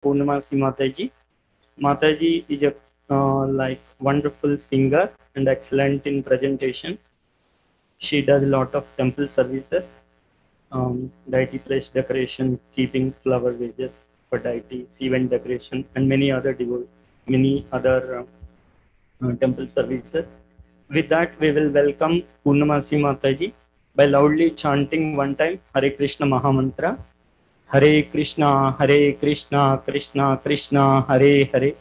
Purnamasi Mataji. Mataji is a like wonderful singer and excellent in presentation. She does a lot of temple services, deity place decoration, keeping flower vases for deities, event decoration, and many other temple services. With that, we will welcome Purnamasi Mataji by loudly chanting one time Hare Krishna Mahamantra. Hare Krishna, Krishna Krishna, Hare Hare,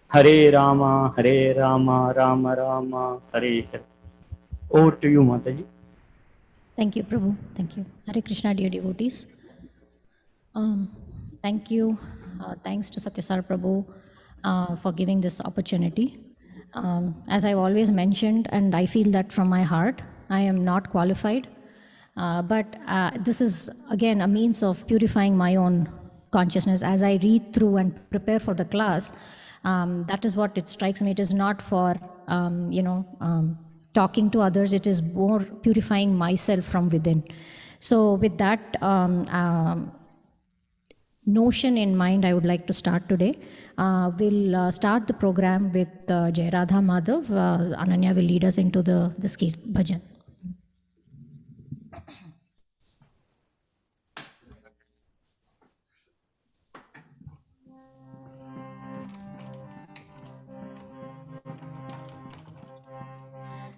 Hare Rama, Rama Rama, Hare Hare. Over to you, Mataji. Thank you, Prabhu. Thank you. Hare Krishna, dear devotees. Thank you. Thanks to Satyasar Prabhu for giving this opportunity. As I've always mentioned, and I feel that from my heart, I am not qualified. But this is, again, a means of purifying my own consciousness. As I read through and prepare for the class, that is what it strikes me. It is not for, talking to others. It is more purifying myself from within. So with that notion in mind, I would like to start today. We'll start the program with Jai Radha Madhav. Ananya will lead us into the bhajan.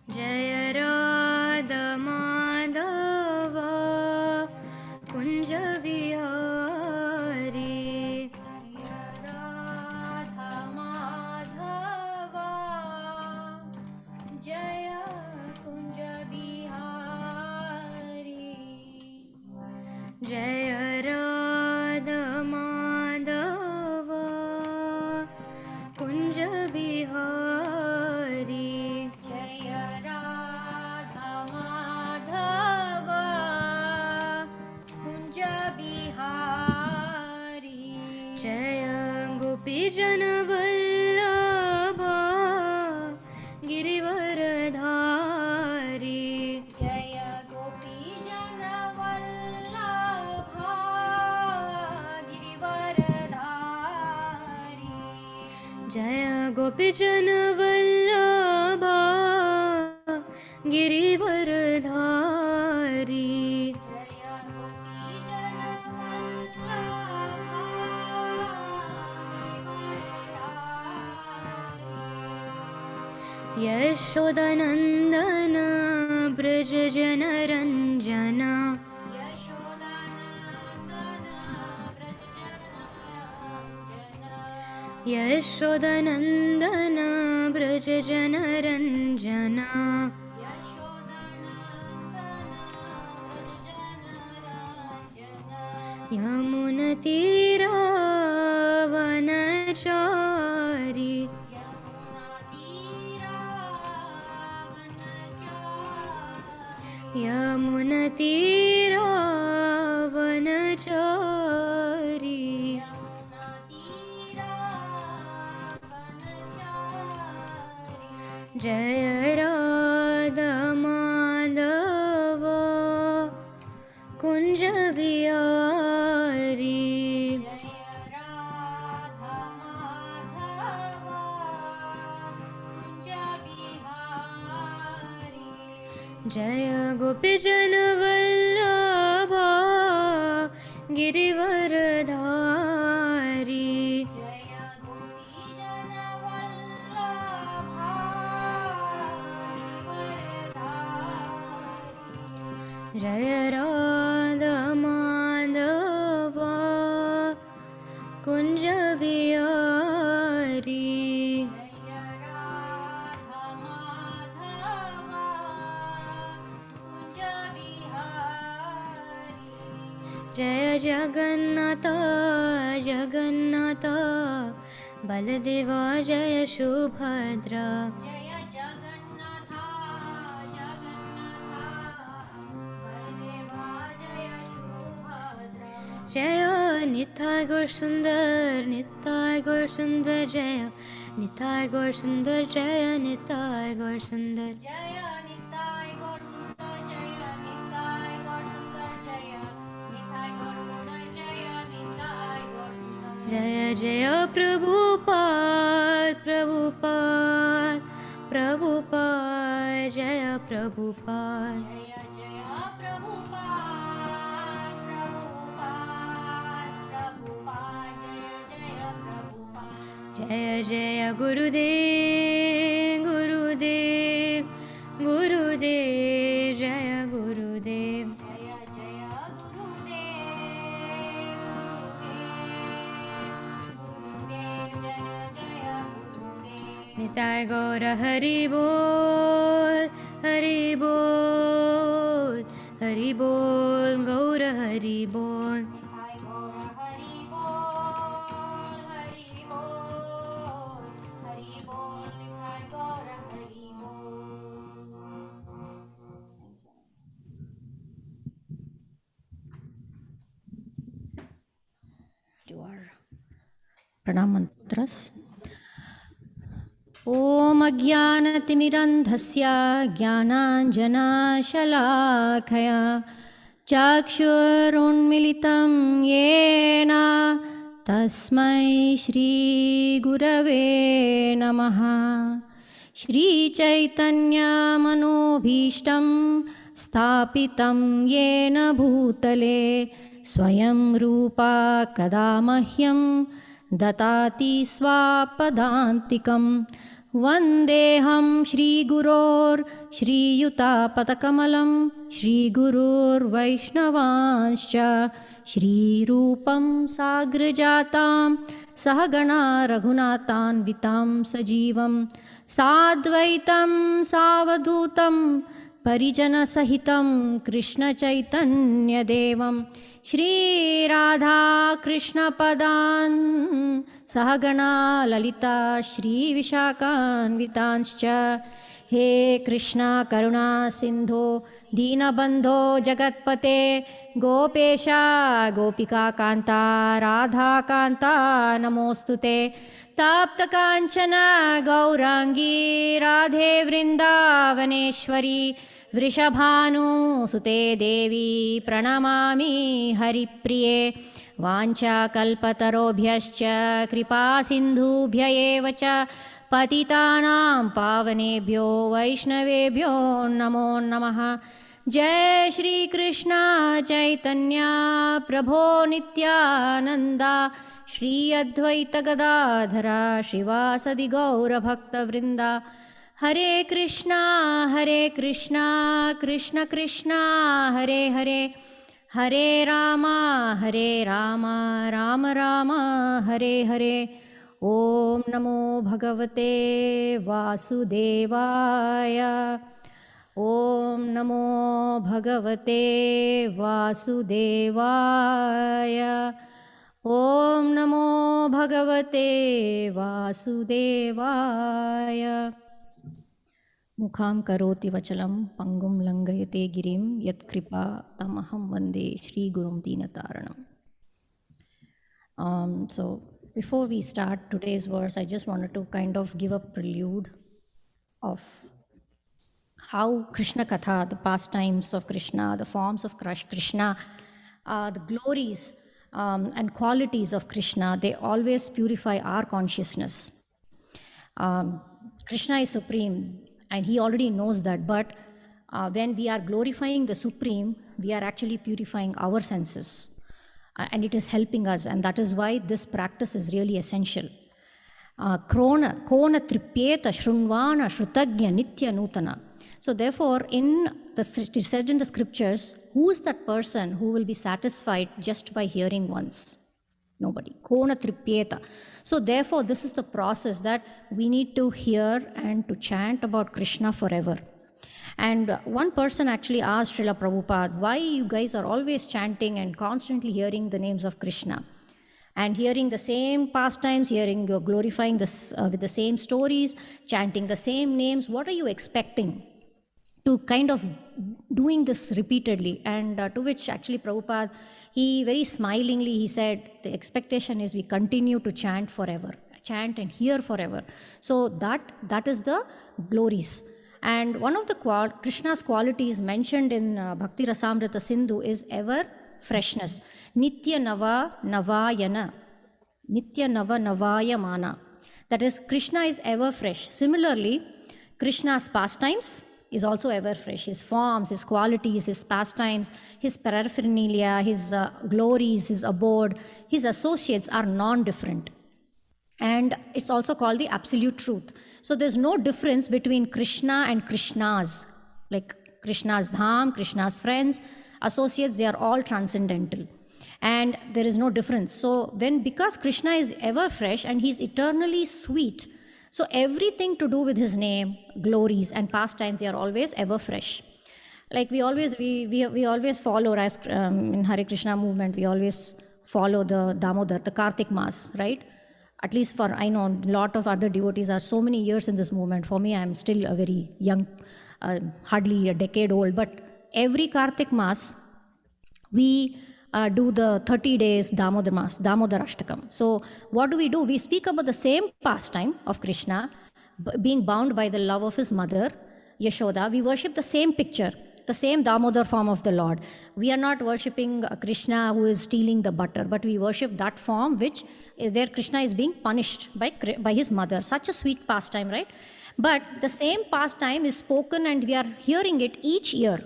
Jai Radha Madhava Kunja Vihari Jai Radha Madhava Jaya Kunja Vihari Jaya Radha Madhava Kunja Vihari Jaya Radha Madhava Kunja Bihari Jaya Gopi Jana Vallabha Girivaradhari Jaya Gopi Jana Vallabha Girivaradhari Jaya Gopi Jana Vallabha Girivaradhari Jaya Gopi Jana Vallabha Girivaradhari Yashodanandana Braj Jana Ranjana Yashodanandana Braj Jana Ranjana Yamunatira Vanachari Yamunatira Vanachari Jaya Radha Madhava Kunja Vihari Jaya Radha Madhava Kunja Vihari Jaya Gopi Jana Vallabha Girivaradhari Jaya Radha Madhava Kunja Vihari Jaya Radha Madhava Kunja Vihari Jaya Jagannatha Jagannatha Baladeva Jaya Subhadra Jaya Jagannatha Jaya Nitai Gaur Sundar Nitai Gaur Sundar Jaya Nitai Gaur Sundar Jaya Nitai Gaur Sundar Jaya Nitai Gaur Sundar Jaya Nitai Gaur Sundar Jaya Nitai Gaur Sundar Jaya Nitai Gaur Sundar Jaya Jaya Prabhupada, Prabhupada, Prabhupada, Jaya Prabhupada. Jaya Jaya Prabhupada, Prabhupada, Prabhupada, Jaya Jaya Prabhupada. Jaya Jaya Gurudev, Gurudev, Gurudev, Jaya Gurudev. Jaya Jaya Gurudev, Nitai Gaura Hari Bol, Hari Bol, Hari Bol, Gaura Hari Bol. Nitai Gaura Hari Bol, Hari Bol, Hari Bol, Nitai Gaura Hari Bol. Do our pranam mantras. ॐ अज्ञानतिमिरन्धस्य ज्ञानाञ्जनाशलाखया चक्षुरुन्मिलितं येन तस्मै श्रीगुरवे नमः। श्रीचैतन्यमनोभीष्टं स्थापितं येन भूतले स्वयं रूपा कदा मह्यं ददाति स्वापदान्तिकम्। वन्देऽहं श्रीगुरोर्श्रीयुतापदकमलं श्रीगुरोर्वैष्णवांश्च श्रीरूपं साग्रजातां सहगणा रघुनाथान्वितां सजीवं साद्वैतं सावधूतं परिजनसहितं कृष्णचैतन्यदेवं श्रीराधा कृष्णपदान् सहगणा ललिता श्रीविशाखान्वितांश्च। हे कृष्णा करुणा सिन्धो दीनबन्धो जगत्पते गोपेशा गोपिकान्ता राधाकान्ता नमोऽस्तुते। ताप्तकाञ्चन गौराङ्गी राधे वृन्दावनेश्वरी वृषभानुसुते देवी प्रणमामि हरिप्रिये। वाञ्छाकल्पतरोभ्यश्च कृपासिन्धुभ्य एव च पतितानां पावनेभ्यो वैष्णवेभ्यो नमो नमः। जय श्री कृष्ण चैतन्य प्रभो नित्यानन्द श्री अद्वैत गदाधर श्रीवासदि गौरभक्तवृन्द। हरे कृष्णा कृष्ण कृष्णा हरे हरे हरे राम राम राम हरे हरे। ओम नमो भगवते वासुदेवाय। ओम नमो भगवते वासुदेवाय। ओम नमो भगवते वासुदेवाय। मुखां करोति वचलं पंगुं लंघयते गिरिं यत्कृपा तमहं वन्दे श्रीगुरुं दीनतारणम्. So before we start today's verse, I just wanted to kind of give a prelude of how Krishna Katha, the pastimes of Krishna, the forms of Krishna, the glories and qualities of Krishna, they always purify our consciousness. Krishna is supreme and he already knows that, but when we are glorifying the supreme, we are actually purifying our senses and it is helping us, and that is why this practice is really essential. Kona tripyeta shrunvana shrutagnya nitya nutana. So therefore, it is said in the scriptures, who is that person who will be satisfied just by hearing once? Nobody. Kona tripyeta. So therefore, this is the process that we need to hear and to chant about Krishna forever. And one person actually asked Srila Prabhupada, why you guys are always chanting and constantly hearing the names of Krishna? And hearing the same pastimes, hearing you're glorifying this with the same stories, chanting the same names, what are you expecting to kind of doing this repeatedly? And to which actually Prabhupada, he very smilingly, he said, the expectation is we continue to chant forever, chant and hear forever. So that is the glories. And one of the Krishna's qualities mentioned in Bhakti Rasamrita Sindhu is ever freshness. Nitya Nava Navayana. Nitya Nava Navaya Mana. That is, Krishna is ever fresh. Similarly, Krishna's pastimes is also ever fresh. His forms, his qualities, his pastimes, his paraphernalia, his glories, his abode, his associates are non-different. And it's also called the absolute truth. So there's no difference between Krishna and Krishnas. Like Krishna's dham, Krishna's friends, associates, they are all transcendental. And there is no difference. So because Krishna is ever fresh and he's eternally sweet, so everything to do with his name, glories and pastimes, they are always ever fresh. Like we always follow, as in Hare Krishna movement, we always follow the Damodar, the Kartik Mass, right? At least for, I know a lot of other devotees are so many years in this movement. For me, I'm still a very young, hardly a decade old, but every Kartik Mass, we do the 30 days Damodar Mass, Damodar Ashtakam. So what do? We speak about the same pastime of Krishna, being bound by the love of his mother, Yashoda. We worship the same picture, the same Damodar form of the Lord. We are not worshipping Krishna who is stealing the butter, but we worship that form where Krishna is being punished by his mother. Such a sweet pastime, right? But the same pastime is spoken and we are hearing it each year.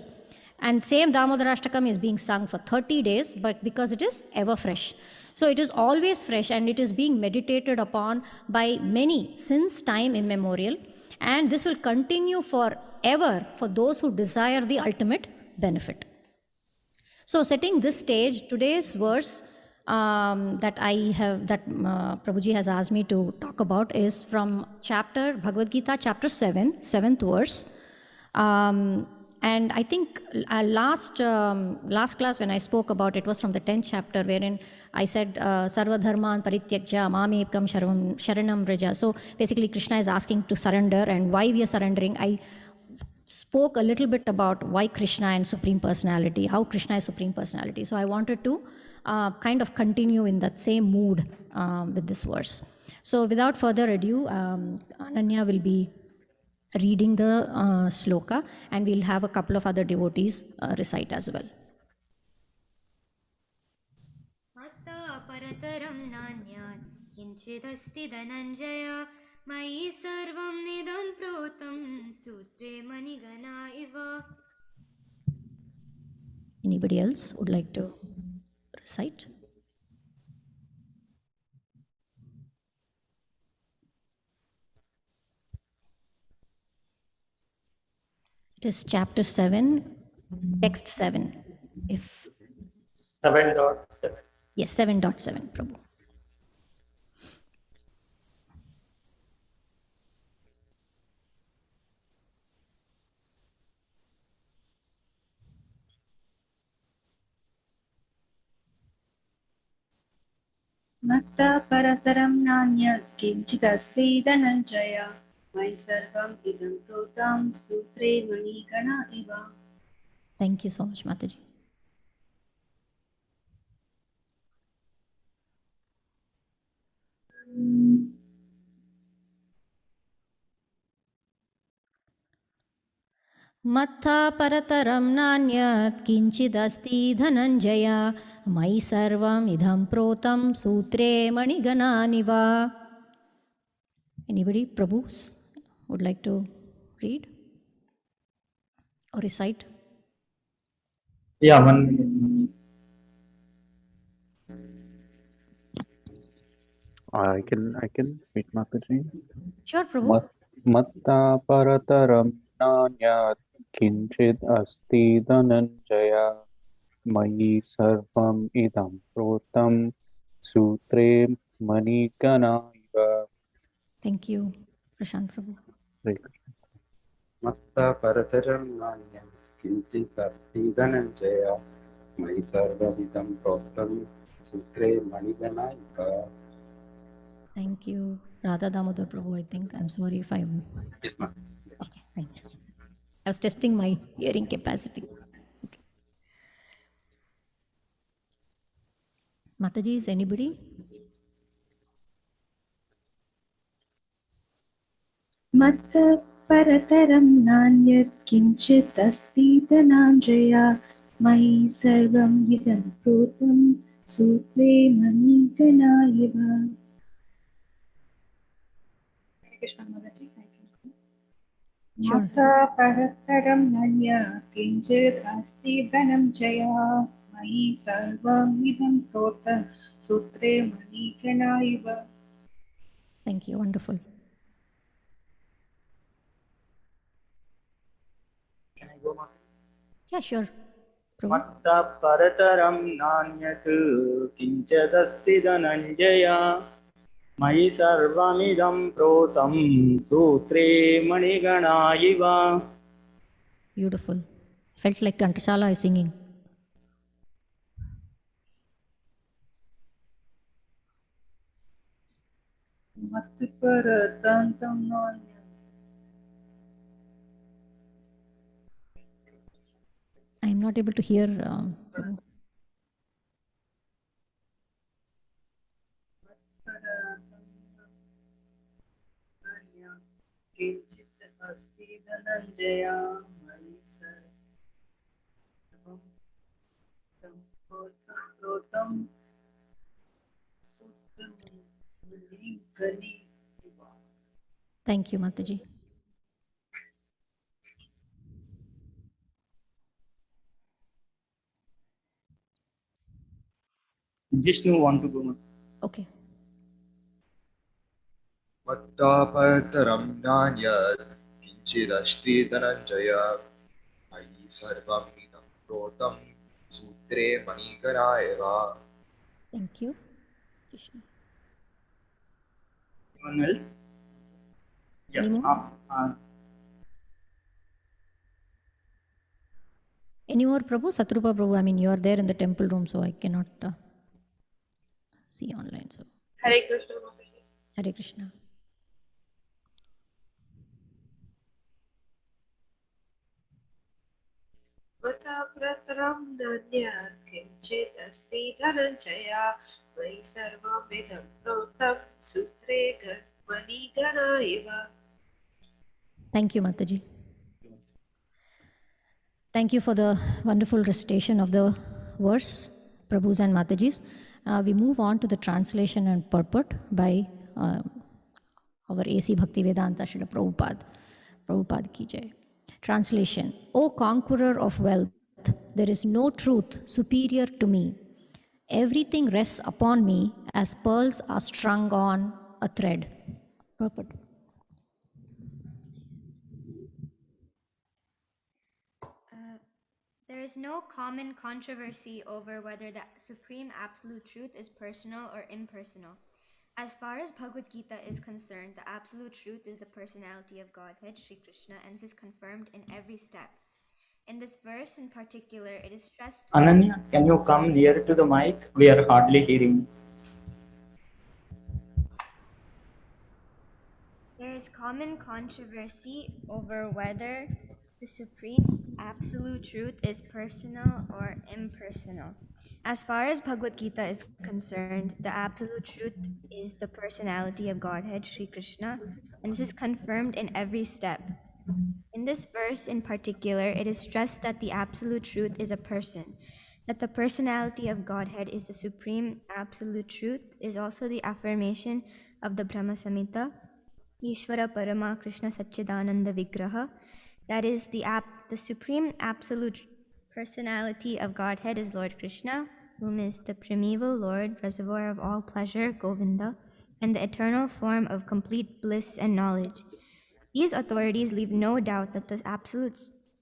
And same Damodar Ashtakam is being sung for 30 days, but because it is ever fresh. So it is always fresh and it is being meditated upon by many since time immemorial. And this will continue forever for those who desire the ultimate benefit. So setting this stage, today's verse that Prabhuji has asked me to talk about is from Bhagavad Gita, chapter 7, 7th verse. And I think last class when I spoke about it was from the 10th chapter, wherein I said, Sarva Dharman Parityakja Mamekam Sharanam Vraja. So basically Krishna is asking to surrender, and why we are surrendering. I spoke a little bit about why Krishna and Supreme Personality, how Krishna is Supreme Personality. So I wanted to kind of continue in that same mood with this verse. So without further ado, Ananya will be reading the sloka, and we'll have a couple of other devotees recite as well. Matta parataram nanyat kinchidasti dhananjaya mayi sarvam nidam protam sutre manigana iva. Anybody else would like to recite? It is chapter 7, text 7. 7.7. Yes, 7.7, Prabhu. Matta parataram nanyat kinchidasti dhananjaya mai sarvam idam protam sutre manigana iva. Thank you so much, Mataji. Matta parataram nanyat kinchidasti dhananjaya mai sarvam idham protam sutre manigananiva. Anybody, Prabhus, would like to read or recite? Yeah, 1 minute. I can read Mataji. Sure, Prabhu. Matta parataram nanyat kinchid asti dhananjaya mayi sarvam idam protam sutre manigana iva. Thank you, Prashant Prabhu. Matta parataram nanyam kinchit asti dhananjaya mai sarvavidam protam sutre maniganaika. Thank you, Radha Damodar Prabhu. I think I'm sorry if I'm. Yes, ma'am. Okay, thank you. I was testing my hearing capacity. Okay. Mataji, is anybody? Matta parataram nanyat kinchit asti dhananjaya mai sarvam idam protam सूत्रे मणिगणा इव. Krishna Mataji, I can go. Sure. माता परतरं नान्य किञ्चित् अस्ति धनञ्जया मयि सर्वमिदं प्रोतं सूत्रे मणिगणा इव. Thank you. Wonderful. Can I go, Mataji? Yeah, sure. Prabhu. मत्तः परतरं नान्यत् किञ्चिदस्ति धनञ्जय मयि सर्वमिदं प्रोतं सूत्रे मणिगणा इव. Beautiful. Felt like Kantashala is singing. मत् परतं तं नान्य. I am not able to hear Prabhu. किञ्चित् अस्ति धनञ्जय मयि सर्वमिदं प्रोतं सूत्रे मणिगणा इव. Thank you, Mataji. Vishnu want to go, Mataji? Okay. मत्तापरतरं नान्यत् किञ्चिदस्ति Dhananjay मयि सर्वमिदं प्रोतं सूत्रे मणिगणा एव. Thank you. Krishna. Anyone else? Yeah. Anyone? Any more Prabhu? Satrupa Prabhu, I mean, you are there in the temple room, so I cannot see online. So Hare Krishna. Hare Krishna. मताप्रतरं नान्यत् किञ्चित् अस्ति धनञ्जया मयि सर्वमिदं प्रोतं सूत्रे मणिगणा इव. Thank you, Mataji. Thank you for the wonderful recitation of the verse, Prabhus and Matajis. We move on to the translation and purport by our A.C. Bhaktivedanta Srila Prabhupada. Prabhupada ki jai. Translation. O conqueror of wealth, there is no truth superior to me. Everything rests upon me as pearls are strung on a thread. Purport. There is no common controversy over whether the supreme absolute truth is personal or impersonal. As far as Bhagavad Gita is concerned, the absolute truth is the personality of Godhead, Sri Krishna, and this is confirmed in every step. In this verse in particular, it is stressed. Ananya, can you come near to the mic? We are hardly hearing. There is common controversy over whether the supreme absolute truth is personal or impersonal. As far as Bhagavad Gita is concerned, the absolute truth is the personality of Godhead, Sri Krishna, and this is confirmed in every step. In this verse in particular, it is stressed that the absolute truth is a person, that the personality of Godhead is the supreme absolute truth, is also the affirmation of the Brahma Samhita, Ishvara Parama Krishna Satchidananda Vigraha, that is the supreme absolute personality of Godhead is Lord Krishna, whom is the primeval Lord, reservoir of all pleasure, Govinda, and the eternal form of complete bliss and knowledge. These authorities leave no doubt that the absolute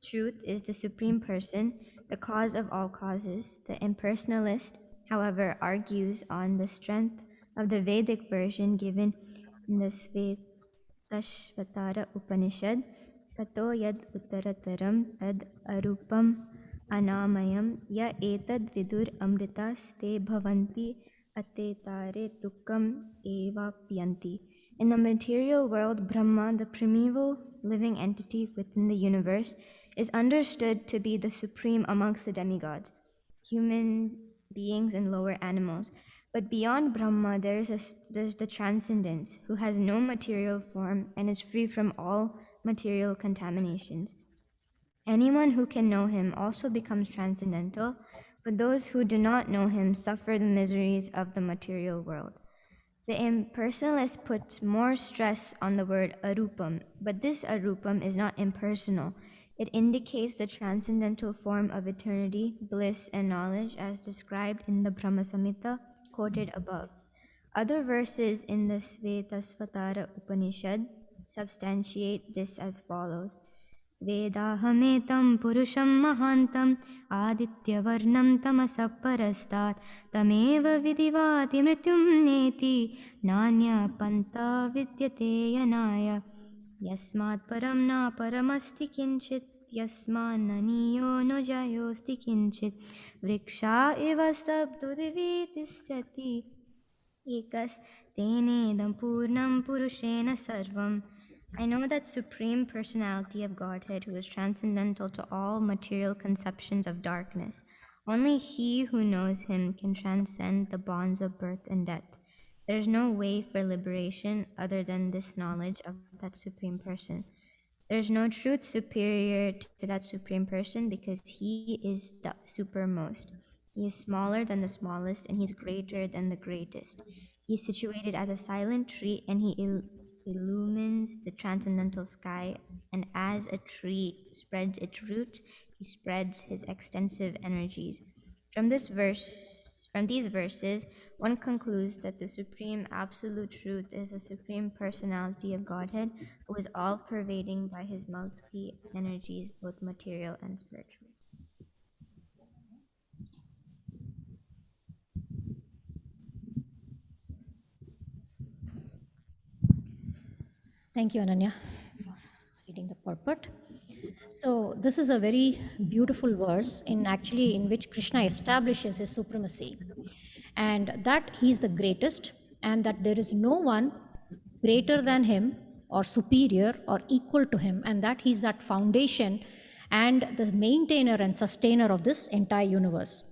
truth is the supreme person, the cause of all causes. The impersonalist, however, argues on the strength of the Vedic version given in the Tashvatara Upanishad, Tato yad uttarataram tad arupam anamayam ya etad vidur amritas te bhavanti atetare dukkam eva pyanti. In the material world, Brahma, the primeval living entity within the universe, is understood to be the supreme amongst the demigods, human beings and lower animals. But beyond Brahma, there's the transcendence, who has no material form and is free from all material contaminations. Anyone who can know him also becomes transcendental, but those who do not know him suffer the miseries of the material world. The impersonalist puts more stress on the word arupam, but this arupam is not impersonal. It indicates the transcendental form of eternity, bliss, and knowledge as described in the Brahma Samhita quoted above. Other verses in the Svetasvatara Upanishad substantiate this as follows. Vedahametam purusham mahantam adityavarnam tamasah parastat tameva vidivati mrityum neti nanya panta vidyate yanaya yasmat param na paramasti kinchit yasman naniyo no jayosti kinchit vriksha eva stabdo divi tisyati ekas tenedam purnam purushena sarvam. I know that Supreme Personality of Godhead who is transcendental to all material conceptions of darkness. Only he who knows him can transcend the bonds of birth and death. There is no way for liberation other than this knowledge of that Supreme Person. There is no truth superior to that Supreme Person because he is the supermost. He is smaller than the smallest and he is greater than the greatest. He is situated as a silent tree and he illumines the transcendental sky, and as a tree spreads its roots, he spreads his extensive energies. From these verses, one concludes that the Supreme Absolute Truth is the Supreme Personality of Godhead, who is all-pervading by his multi-energies, both material and spiritual. Thank you, Ananya, for reading the purport. So this is a very beautiful verse in which Krishna establishes his supremacy, and that he's the greatest, and that there is no one greater than him or superior or equal to him, and that he's that foundation and the maintainer and sustainer of this entire universe.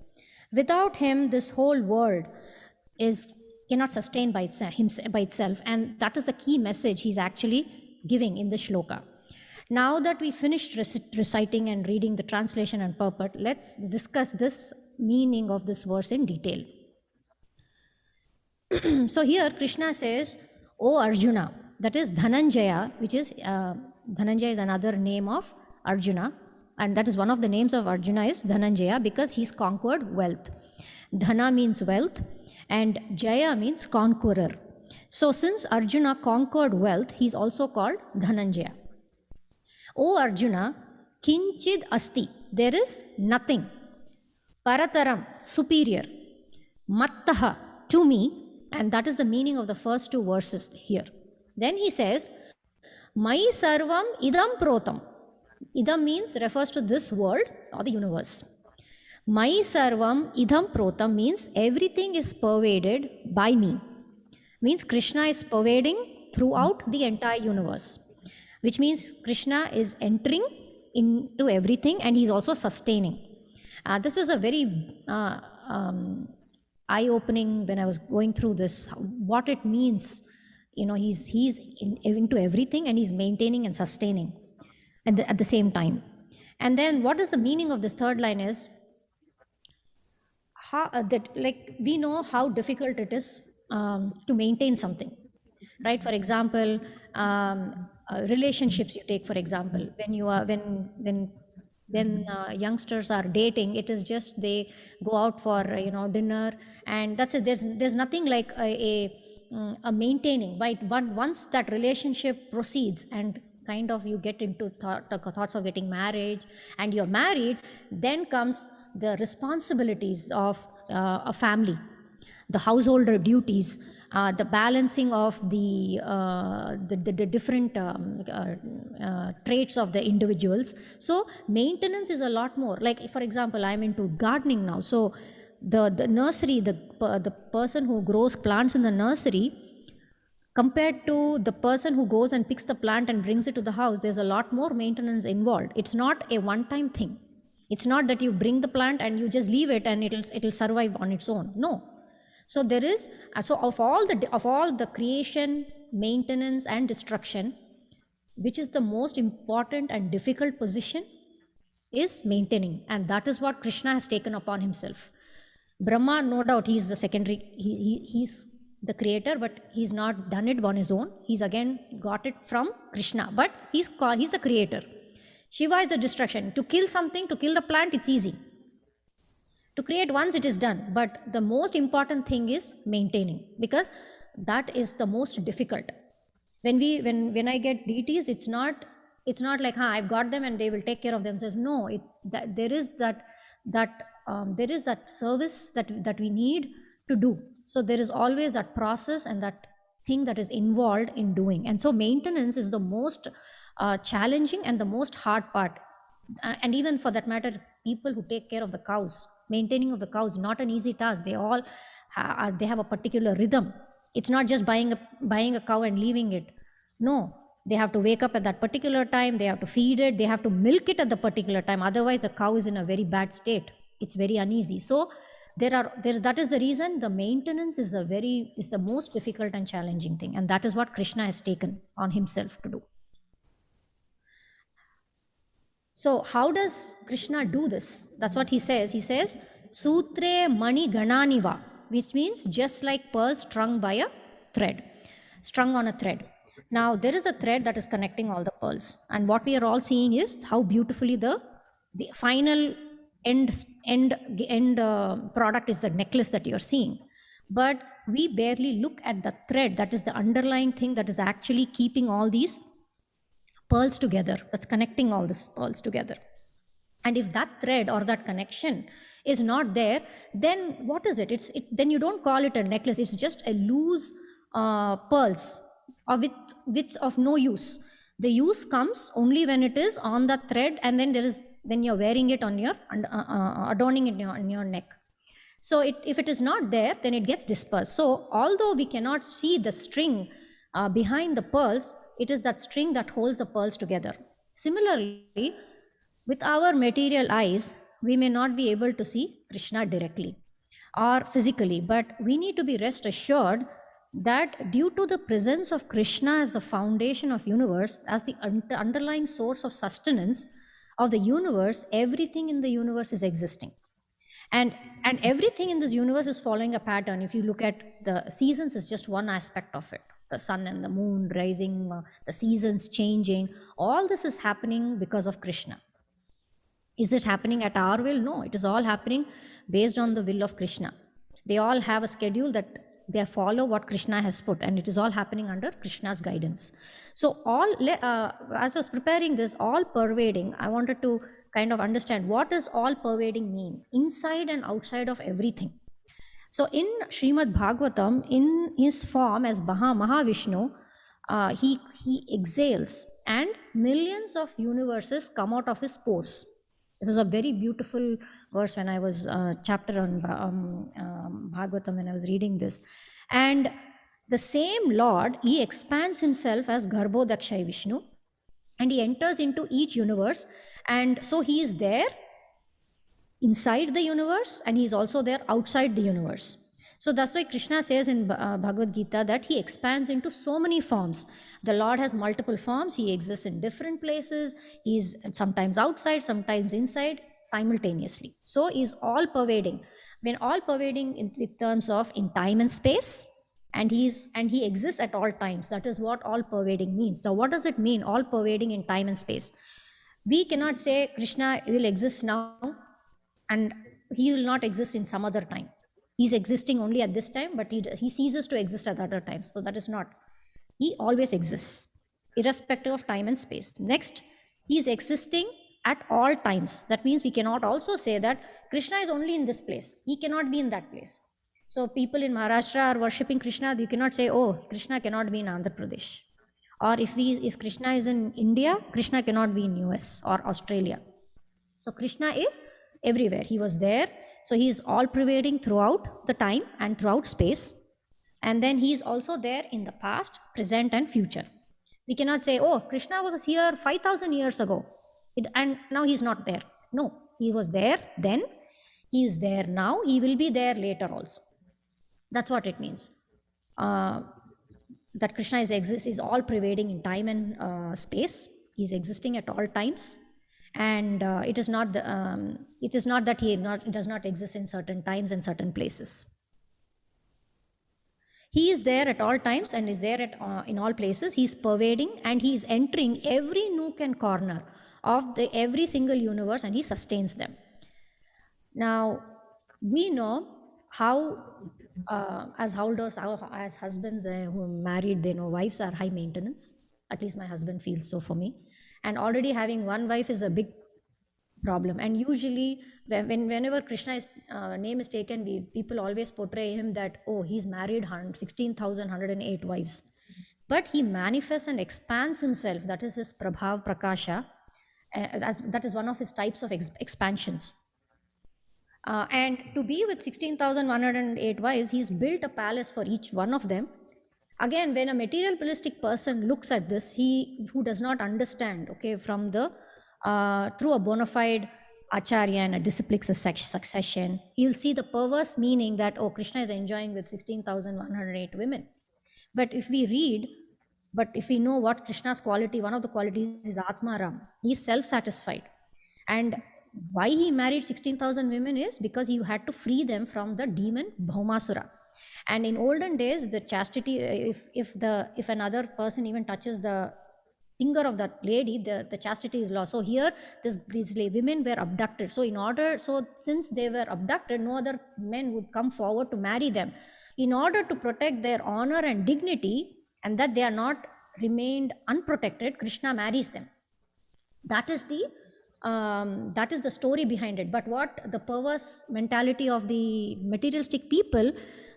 Without him, this whole world cannot sustain by itself, and that is the key message he's actually giving in the shloka. Now that we finished reciting and reading the translation and purport, let's discuss this meaning of this verse in detail. So here Krishna says, "O Arjuna," that is Dhananjaya, which is Dhananjaya is another name of Arjuna, and that is one of the names of Arjuna is Dhananjaya because he's conquered wealth. Dhana means wealth and Jaya means conqueror. So since Arjuna conquered wealth, he's also called Dhananjaya. O Arjuna, kinchid asti, there is nothing. Parataram, superior. Mattaha, to me, and that is the meaning of the first two verses here. Then he says, Mai sarvam idam protam. Idam means refers to this world or the universe. Mai sarvam idam protam means everything is pervaded by me. Means Krishna is pervading throughout the entire universe, which means Krishna is entering into everything and he's also sustaining. This was a very eye-opening when I was going through this, what it means. You know, he's into everything and he's maintaining and sustaining at the same time. And then what is the meaning of this third line is, we know how difficult it is to maintain something, right? For example, relationships you take, for example, when youngsters are dating, it is just they go out for dinner and that's it. There's nothing like a maintaining, right? But once that relationship proceeds and kind of you get into thoughts of getting married and you're married, then comes the responsibilities of a family, the householder duties, the balancing of the different traits of the individuals. So maintenance is a lot more. Like, for example, I'm into gardening now. So the nursery, the person who grows plants in the nursery, compared to the person who goes and picks the plant and brings it to the house, there's a lot more maintenance involved. It's not a one-time thing. It's not that you bring the plant and you just leave it and it'll survive on its own. No. So there is, of all the creation, maintenance and destruction, which is the most important and difficult position? is maintaining, and that is what Krishna has taken upon himself. Brahma, no doubt, he's the secondary, he's the creator, but he's not done it on his own. He's again got it from Krishna, but he's the creator. Shiva is the destruction. To kill something, to kill the plant, it's easy. To create once it is done, but the most important thing is maintaining, because that is the most difficult. When I get deities, it's not like I've got them and they will take care of themselves. No, there is that service that we need to do. So there is always that process and that thing that is involved in doing, and so maintenance is the most challenging and the most hard part. And even for that matter, people who take care of the cows, maintaining of the cows, not an easy task. They all they have a particular rhythm. It's not just buying a cow and leaving it. No, they have to wake up at that particular time, they have to feed it, they have to milk it at the particular time, otherwise the cow is in a very bad state. It's very uneasy. So that is the reason the maintenance is the most difficult and challenging thing, and that is what Krishna has taken on himself to do. So how does Krishna do this? That's what he says. He says, Sutre mani gananiva, which means just like pearls strung by a thread, strung on a thread. Now there is a thread that is connecting all the pearls, and what we are all seeing is how beautifully the final end product is the necklace that you are seeing. But we barely look at the thread that is the underlying thing that is actually keeping all these pearls together, that's connecting all these pearls together. And if that thread or that connection is not there, then what is it? Then you don't call it a necklace. It's just a loose pearls which of no use. The use comes only when it is on the thread, and then you're wearing it on your adorning it on your neck. So if it is not there, then it gets dispersed. So although we cannot see the string behind the pearls, it is that string that holds the pearls together. Similarly, with our material eyes, we may not be able to see Krishna directly or physically, but we need to be rest assured that due to the presence of Krishna as the foundation of universe, as the underlying source of sustenance of the universe, everything in the universe is existing. And everything in this universe is following a pattern. If you look at the seasons, is just one aspect of it. The sun and the moon rising, the seasons changing, all this is happening because of Krishna. Is it happening at our will? No, it is all happening based on the will of Krishna. They all have a schedule that they follow what Krishna has put, and it is all happening under Krishna's guidance. So as I was preparing this, all pervading, I wanted to kind of understand what does all pervading mean, inside and outside of everything. So in Srimad Bhagavatam, in his form as Mahavishnu, he exhales and millions of universes come out of his pores. This was a very beautiful verse when I was chapter on Bhagavatam, when I was reading this. And the same Lord, he expands himself as Garbhodakshay Vishnu, and he enters into each universe. And so he is there inside the universe, and he is also there outside the universe. So that's why Krishna says in Bhagavad Gita that he expands into so many forms. The Lord has multiple forms. He exists in different places. He is sometimes outside, sometimes inside, simultaneously. So he is all pervading. When all pervading in terms of in time and space, and he exists at all times. That is what all pervading means. Now, what does it mean, all pervading in time and space? We cannot say Krishna will exist now and he will not exist in some other time. He's existing only at this time, but he ceases to exist at other times. So that is not. He always exists, irrespective of time and space. Next, he is existing at all times. That means we cannot also say that Krishna is only in this place. He cannot be in that place. So people in Maharashtra are worshipping Krishna. You cannot say, oh, Krishna cannot be in Andhra Pradesh. Or if Krishna is in India, Krishna cannot be in US or Australia. So Krishna is everywhere. He was there. So he is all pervading throughout the time and throughout space. And then he is also there in the past, present, and future. We cannot say, oh, Krishna was here 5,000 years ago, and now he's not there. No, he was there then, he is there now, he will be there later also. That's what it means. That Krishna is all pervading in time and space. He's existing at all times. And it is not that does not exist in certain times and certain places. He is there at all times and is there in all places. He is pervading and he is entering every nook and corner of every single universe, and he sustains them. Now, we know how, as husbands who are married, they know wives are high maintenance. At least my husband feels so for me. And already having one wife is a big problem. And usually, whenever Krishna's name is taken, people always portray him that, oh, he's married 16,108 wives. But he manifests and expands himself. That is his Prabhav Prakasha. That is one of his types of expansions. And to be with 16,108 wives, he's built a palace for each one of them. Again, when a materialistic person looks at this, who does not understand, okay, from the through a bona fide acharya and a disciplic succession, he'll see the perverse meaning that, oh, Krishna is enjoying with 16,108 women. But if we know what Krishna's quality, one of the qualities is Atmaram. He is self-satisfied. And why he married 16,000 women is because he had to free them from the demon Bhaumasura. And in olden days, the chastity, if another person even touches the finger of that lady, the chastity is lost. So here, these women were abducted. So since they were abducted, no other men would come forward to marry them. In order to protect their honor and dignity, and that they are not remained unprotected, Krishna marries them. That is the story behind it. But what the perverse mentality of the materialistic people,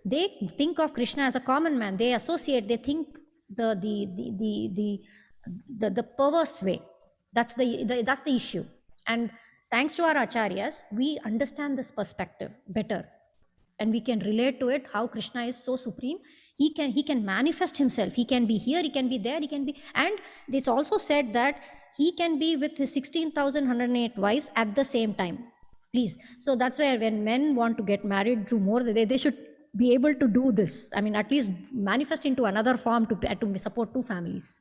they think of Krishna as a common man. They think the perverse way. That's the issue. And thanks to our acharyas, we understand this perspective better, and we can relate to it, how Krishna is so supreme. He can manifest himself. He can be here, he can be there, and it's also said that he can be with his 16,108 wives at the same time. Please. So that's where when men want to get married to more, they should be able to do this. I mean, at least manifest into another form to support two families.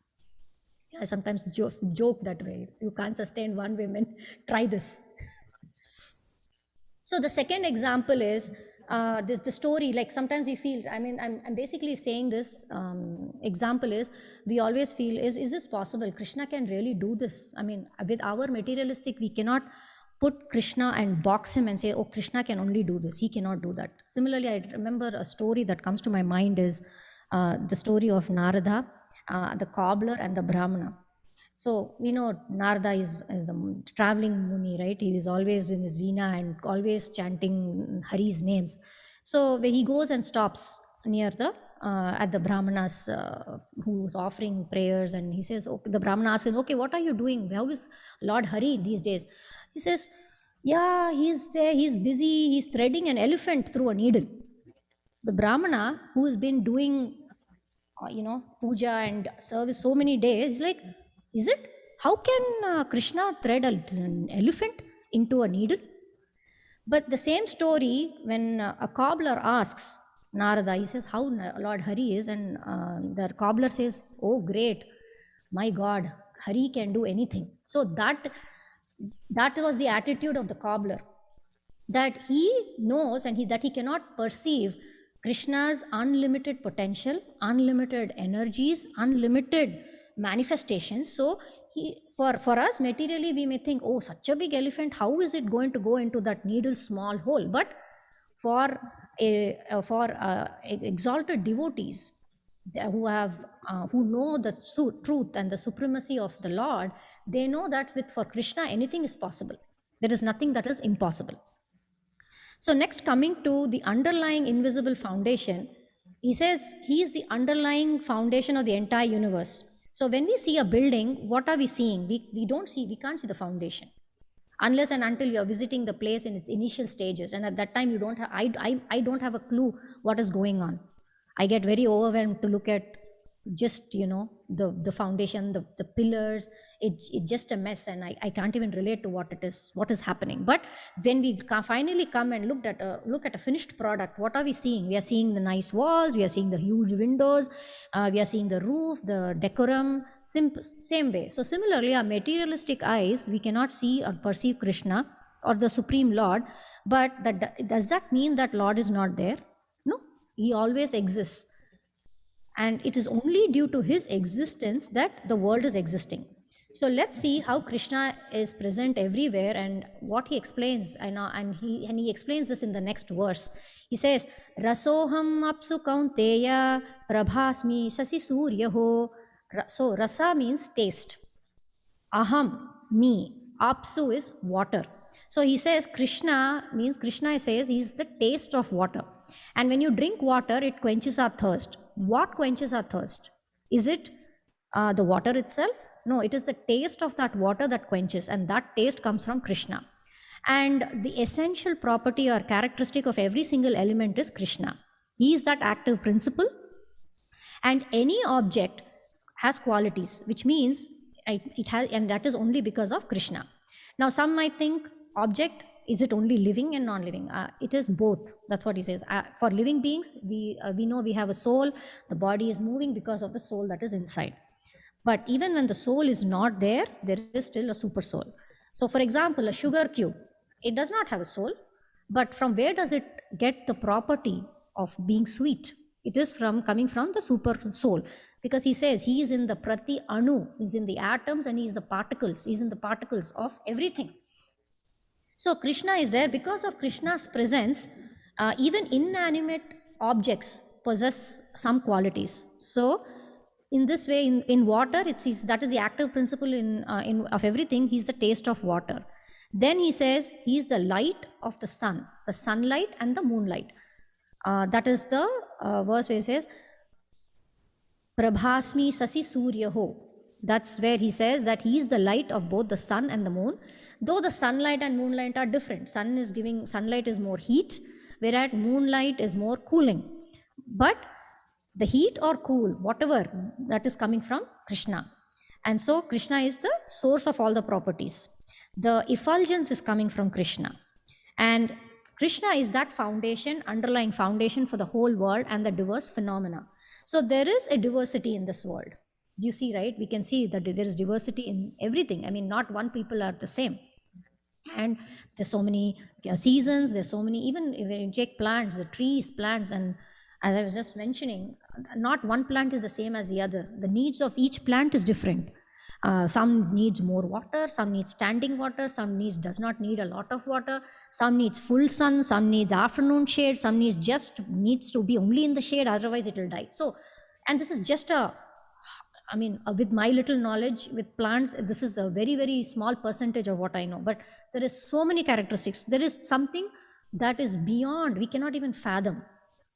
I sometimes joke that way. You can't sustain one woman, try this. So the second example is the story. Like sometimes we feel, I'm basically saying this example is, we always feel, is this possible? Krishna can really do this? I mean, with our materialistic, we cannot put Krishna and box him and say, oh, Krishna can only do this. He cannot do that. Similarly, I remember a story that comes to my mind is the story of Narada, the cobbler and the Brahmana. So we know Narada is the traveling Muni, right? He is always in his veena and always chanting Hari's names. So when he goes and stops near at the Brahmanas who's offering prayers, and he says, okay, the Brahmana asks him, okay, what are you doing? How is Lord Hari these days? He says, yeah, he's there, he's busy, he's threading an elephant through a needle. The Brahmana, who has been doing, puja and service so many days, is like, is it? How can Krishna thread an elephant into a needle? But the same story, when a cobbler asks Narada, he says, how Lord Hari is, and the cobbler says, oh, great, my God, Hari can do anything. So that was the attitude of the cobbler, that he knows and that he cannot perceive Krishna's unlimited potential, unlimited energies, unlimited manifestations. So for us materially, we may think, oh, such a big elephant, how is it going to go into that needle small hole? But for exalted devotees who know the truth and the supremacy of the Lord, they know that for Krishna anything is possible. There is nothing that is impossible. So next, coming to the underlying invisible foundation, he says he is the underlying foundation of the entire universe. So when we see a building, what are we seeing? We can't see the foundation unless and until you are visiting the place in its initial stages. And at that time, I don't have a clue what is going on. I get very overwhelmed to look at just, the foundation, the pillars, it's just a mess, and I can't even relate to what is happening. But when we finally come and look at a finished product, what are we seeing? We are seeing the nice walls, we are seeing the huge windows, we are seeing the roof, the decorum, same way. So similarly, our materialistic eyes, we cannot see or perceive Krishna or the Supreme Lord. But does that mean that Lord is not there? No, he always exists. And it is only due to his existence that the world is existing. So let's see how Krishna is present everywhere and what he explains. And he explains this in the next verse. He says, Rasoham apsu kaunteya prabhasmi sasi suryaho. So rasa means taste. Aham, me. Apsu is water. So he says Krishna says he's the taste of water. And when you drink water, it quenches our thirst. What quenches our thirst? Is it the water itself? No, it is the taste of that water that quenches, and that taste comes from Krishna. And the essential property or characteristic of every single element is Krishna. He is that active principle, and any object has qualities, which means it has, and that is only because of Krishna. Now, some might think, object, is it only living and non-living? It is both. That's what he says. For living beings, we know we have a soul. The body is moving because of the soul that is inside. But even when the soul is not there, there is still a super soul. So for example, a sugar cube, it does not have a soul, but from where does it get the property of being sweet? It is coming from the super soul, because he says he is in the prati anu, he's in the atoms, and he's in the particles of everything. So Krishna is there. Because of Krishna's presence, even inanimate objects possess some qualities. So in this way, in water, that is the active principle of everything. He's the taste of water. Then he says he's the light of the sun, the sunlight and the moonlight. That is the verse where he says, Prabhasmi sasi suryaho. That's where he says that he is the light of both the sun and the moon. Though the sunlight and moonlight are different. Sunlight is more heat, whereas moonlight is more cooling. But the heat or cool, whatever, that is coming from Krishna. And so Krishna is the source of all the properties. The effulgence is coming from Krishna. And Krishna is that foundation, underlying foundation for the whole world and the diverse phenomena. So there is a diversity in this world. You see, right? We can see that there is diversity in everything. I mean, not one people are the same. And there's so many seasons, there's so many, even when you take plants, the trees, plants, and as I was just mentioning, not one plant is the same as the other. The needs of each plant is different. Some needs more water, some needs standing water, some does not need a lot of water, some needs full sun, some needs afternoon shade, some needs to be only in the shade, otherwise it will die. So, and this is just with my little knowledge with plants, this is the very, very small percentage of what I know. But there is so many characteristics. There is something that is beyond, we cannot even fathom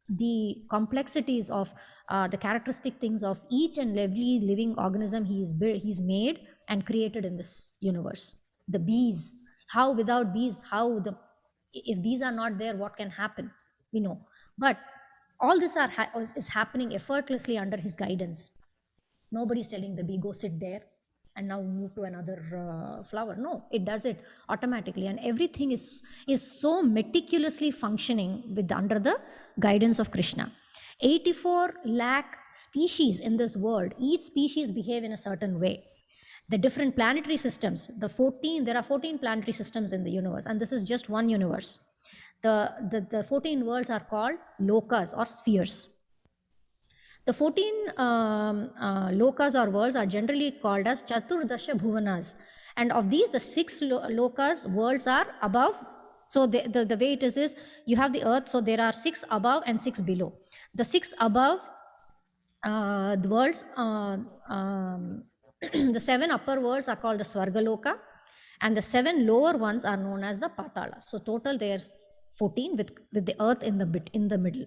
the complexities of the characteristic things of each and every living organism he's made and created in this universe. The bees, how without bees, if bees are not there, what can happen? We know. But all this is happening effortlessly under his guidance. Nobody's telling the bee, go sit there and now move to another flower. No, it does it automatically, and everything is so meticulously functioning under the guidance of Krishna. 84 lakh species in this world. Each species behave in a certain way. The different planetary systems, there are 14 planetary systems in the universe, and this is just one universe. The 14 worlds are called lokas or spheres. The 14 lokas or worlds are generally called as Chaturdasha Bhuvanas. And of these, the 6 lokas, worlds, are above. So the way it is you have the earth, so there are 6 above and 6 below. The 6 above the worlds, the 7 upper worlds are called the Swargaloka, and the 7 lower ones are known as the Patala. So total there's 14 with the earth in the middle.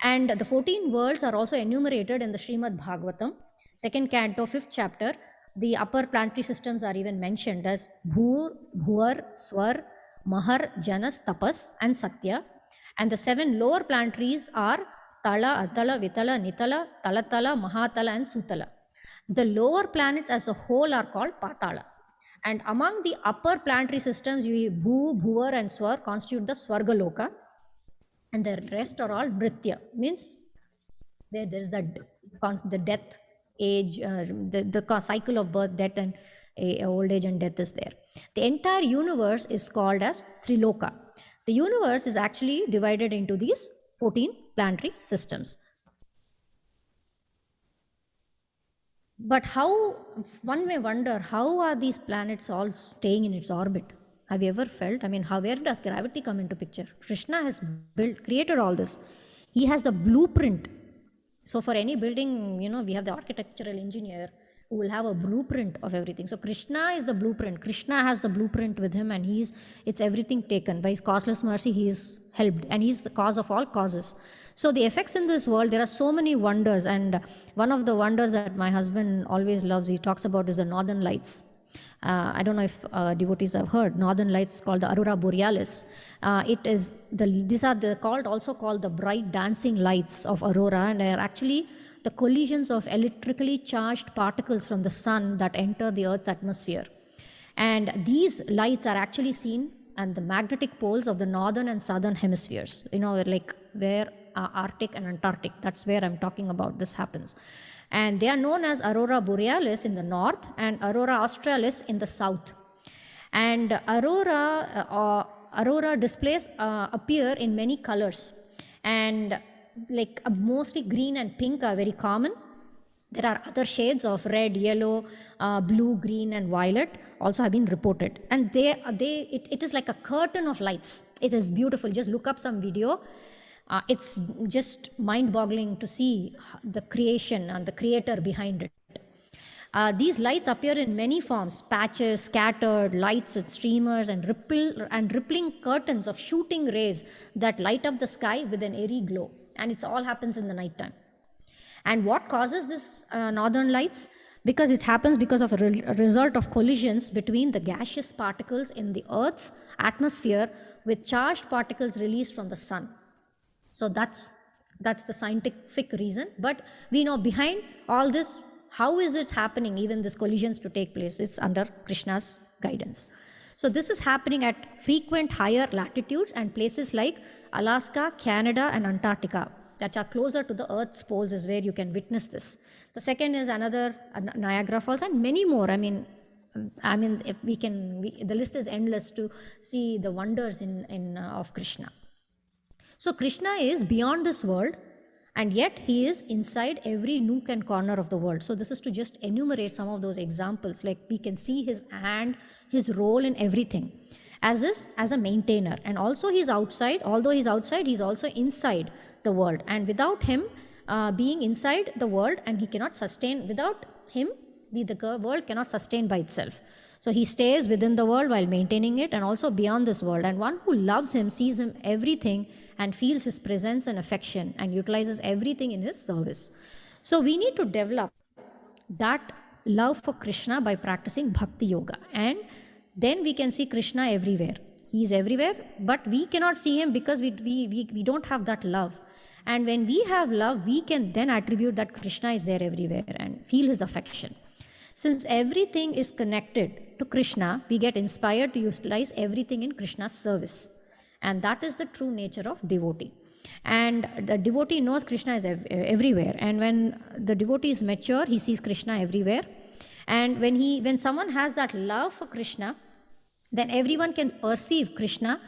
And the 14 worlds are also enumerated in the Srimad Bhagavatam, 2nd canto, 5th chapter. The upper planetary systems are even mentioned as Bhur, Bhuvar, Swar, Mahar, Janas, Tapas, and Satya. And the 7 lower planetaries are Tala, Atala, Vitala, Nitala, Talatala, Mahatala, and Sutala. The lower planets as a whole are called Patala. And among the upper planetary systems, Bhu, Bhuvar, and Swar constitute the Swargaloka, and the rest are all Mritya, means where there is the death, age, the cycle of birth, death, and old age and death is there. The entire universe is called as Triloka. The universe is actually divided into these 14 planetary systems. But how, one may wonder, how are these planets all staying in its orbit? Have you ever felt? I mean, where does gravity come into picture? Krishna has created all this. He has the blueprint. So for any building, we have the architectural engineer who will have a blueprint of everything. So Krishna is the blueprint. Krishna has the blueprint with him, and it's everything taken. By his causeless mercy, he is helped, and he's the cause of all causes. So the effects in this world, there are so many wonders, and one of the wonders that my husband always loves, he talks about, is the Northern Lights. I don't know if devotees have heard. Northern Lights is called the Aurora Borealis. These are also called the bright dancing lights of aurora, and they are actually the collisions of electrically charged particles from the sun that enter the Earth's atmosphere. And these lights are actually seen at the magnetic poles of the northern and southern hemispheres, like where Arctic and Antarctic, that's where I'm talking about, this happens. And they are known as Aurora Borealis in the north and Aurora Australis in the south. And aurora displays appear in many colors, and like mostly green and pink are very common. There are other shades of red, yellow, blue, green, and violet also have been reported. And it is like a curtain of lights. It is beautiful. Just look up some video. It's just mind-boggling to see the creation and the creator behind it. These lights appear in many forms: patches, scattered lights with streamers, and rippling curtains of shooting rays that light up the sky with an airy glow. And it all happens in the night time. And what causes this northern lights? Because it happens because of a result of collisions between the gaseous particles in the Earth's atmosphere with charged particles released from the sun. So that's the scientific reason. But we know behind all this, how is it happening, even these collisions to take place? It's under Krishna's guidance. So this is happening at frequent higher latitudes and places like Alaska, Canada, and Antarctica that are closer to the Earth's poles is where you can witness this. The second is another Niagara Falls, and many more. I mean, if the list is endless to see the wonders of Krishna. So Krishna is beyond this world, and yet he is inside every nook and corner of the world. So this is to just enumerate some of those examples. Like we can see his hand, his role in everything as a maintainer. And also he's outside. Although he's outside, he's also inside the world. And without him being inside the world, and he cannot sustain, without him, the world cannot sustain by itself. So he stays within the world while maintaining it, and also beyond this world. And one who loves him sees him everything and feels his presence and affection and utilizes everything in his service. So we need to develop that love for Krishna by practicing bhakti yoga. And then we can see Krishna everywhere. He is everywhere, but we cannot see him because we don't have that love. And when we have love, we can then attribute that Krishna is there everywhere and feel his affection. Since everything is connected to Krishna, we get inspired to utilize everything in Krishna's service. And that is the true nature of devotee. And the devotee knows Krishna is everywhere. And when the devotee is mature, he sees Krishna everywhere. And when someone has that love for Krishna, then everyone can perceive Krishna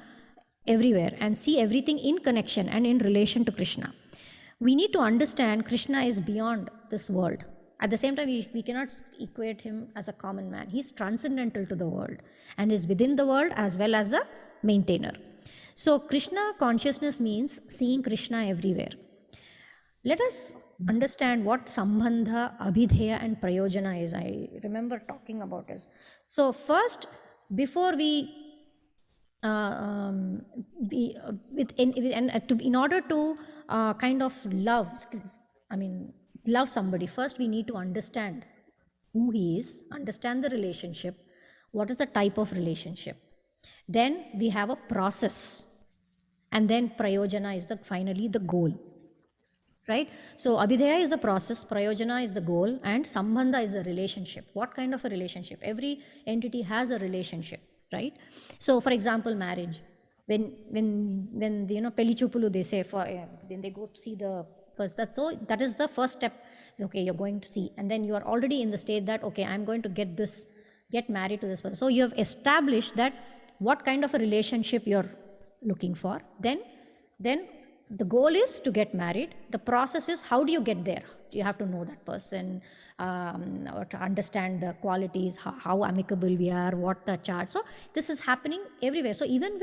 everywhere and see everything in connection and in relation to Krishna. We need to understand Krishna is beyond this world. At the same time, we cannot equate him as a common man. He's transcendental to the world and is within the world as well as the maintainer. So Krishna consciousness means seeing Krishna everywhere. Let us understand what Sambandha, Abhidheya, and Prayojana is. I remember talking about this. So first, before in order to kind of love somebody, first we need to understand who he is, understand the relationship, what is the type of relationship. Then we have a process, and then prayojana is finally the goal. right? So abhidheya is the process, prayojana is the goal, and sambandha is the relationship. What kind of a relationship? Every entity has a relationship, right? So for example, marriage. When you know pelli chupulu, they say for then they go to see the person. That is the first step. Okay, you're going to see, and then you are already in the state that okay, I'm going to get married to this person. So you have established that what kind of a relationship you're looking for. Then the goal is to get married. The process is how do you get there? You have to know that person, or to understand the qualities, how amicable we are, what the chart. So this is happening everywhere. So even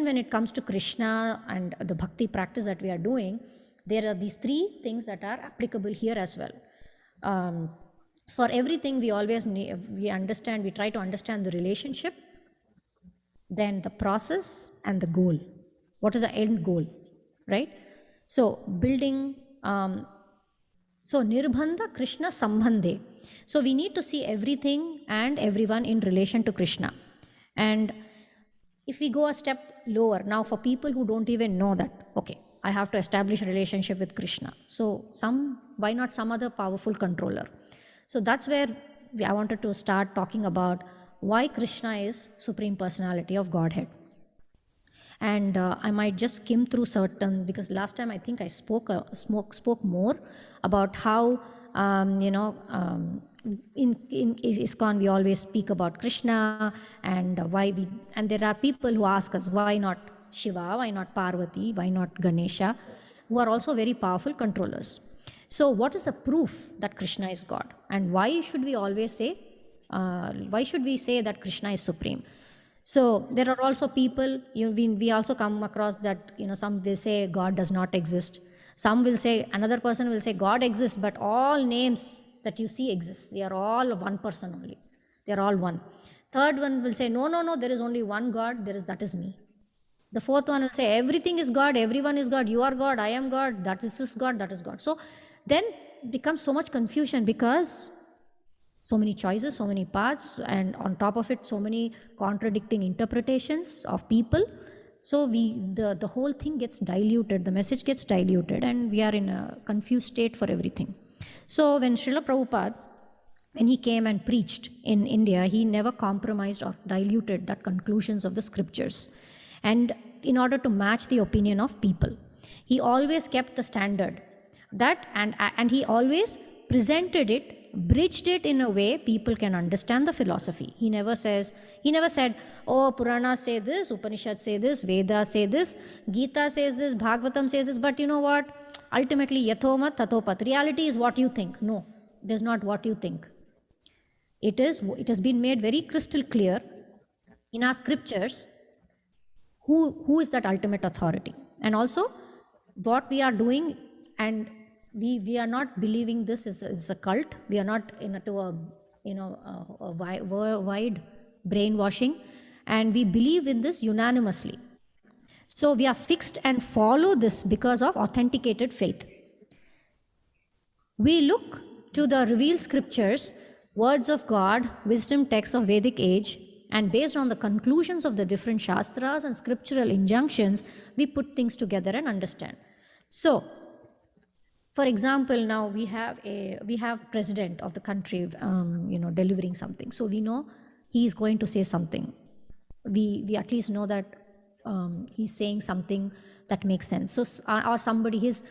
when it comes to Krishna and the bhakti practice that we are doing, there are these three things that are applicable here as well. For everything, we always we try to understand the relationship, then the process and the goal. What is the end goal, right? So building, so nirbandha Krishna sambandhe. So we need to see everything and everyone in relation to Krishna. And if we go a step lower, now for people who don't even know that, okay, I have to establish a relationship with Krishna. So why not some other powerful controller? So that's where I wanted to start talking about why Krishna is Supreme Personality of Godhead. And I might just skim through certain, because last time I think I spoke more about how, in ISKCON we always speak about Krishna and and there are people who ask us, why not Shiva, why not Parvati, why not Ganesha, who are also very powerful controllers. So what is the proof that Krishna is God? And why should we always say, that Krishna is supreme? So there are also people, we also come across that, some will say God does not exist. Some will say, another person will say God exists, but all names that you see exist. They are all one person only. They are all one. Third one will say, no, there is only one God, that is me. The fourth one will say, everything is God, everyone is God, you are God, I am God, that is God, that is God. So then becomes so much confusion, because so many choices, so many paths, and on top of it, so many contradicting interpretations of people. So the whole thing gets diluted, the message gets diluted, and we are in a confused state for everything. So when Srila Prabhupada, when he came and preached in India, he never compromised or diluted the conclusions of the scriptures. And in order to match the opinion of people, he always kept the standard that, and he always presented it, bridged it in a way people can understand the philosophy. He never said, oh, Purana say this, Upanishad say this, Veda say this, Gita says this, Bhagavatam says this, but you know what? Ultimately, yathomat tathopat. Reality is what you think. No, it is not what you think. It has been made very crystal clear in our scriptures who is that ultimate authority. And also what we are doing, and we are not believing this is a cult. We are not into a wide brainwashing, and we believe in this unanimously. So we are fixed and follow this because of authenticated faith. We look to the revealed scriptures, words of God, wisdom texts of Vedic age, and based on the conclusions of the different shastras and scriptural injunctions, we put things together and understand. So, for example, now we have president of the country, delivering something. So we know he is going to say something. We at least know that he's saying something that makes sense. So, or somebody, his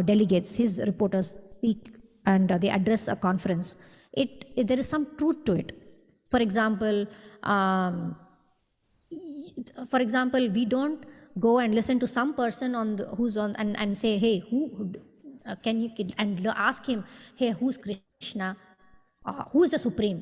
delegates, his reporters speak and they address a conference. There is some truth to it. For example, we don't go and listen to some person who's on and say, hey, who can you, and ask him, hey, who's Krishna? Who's the Supreme?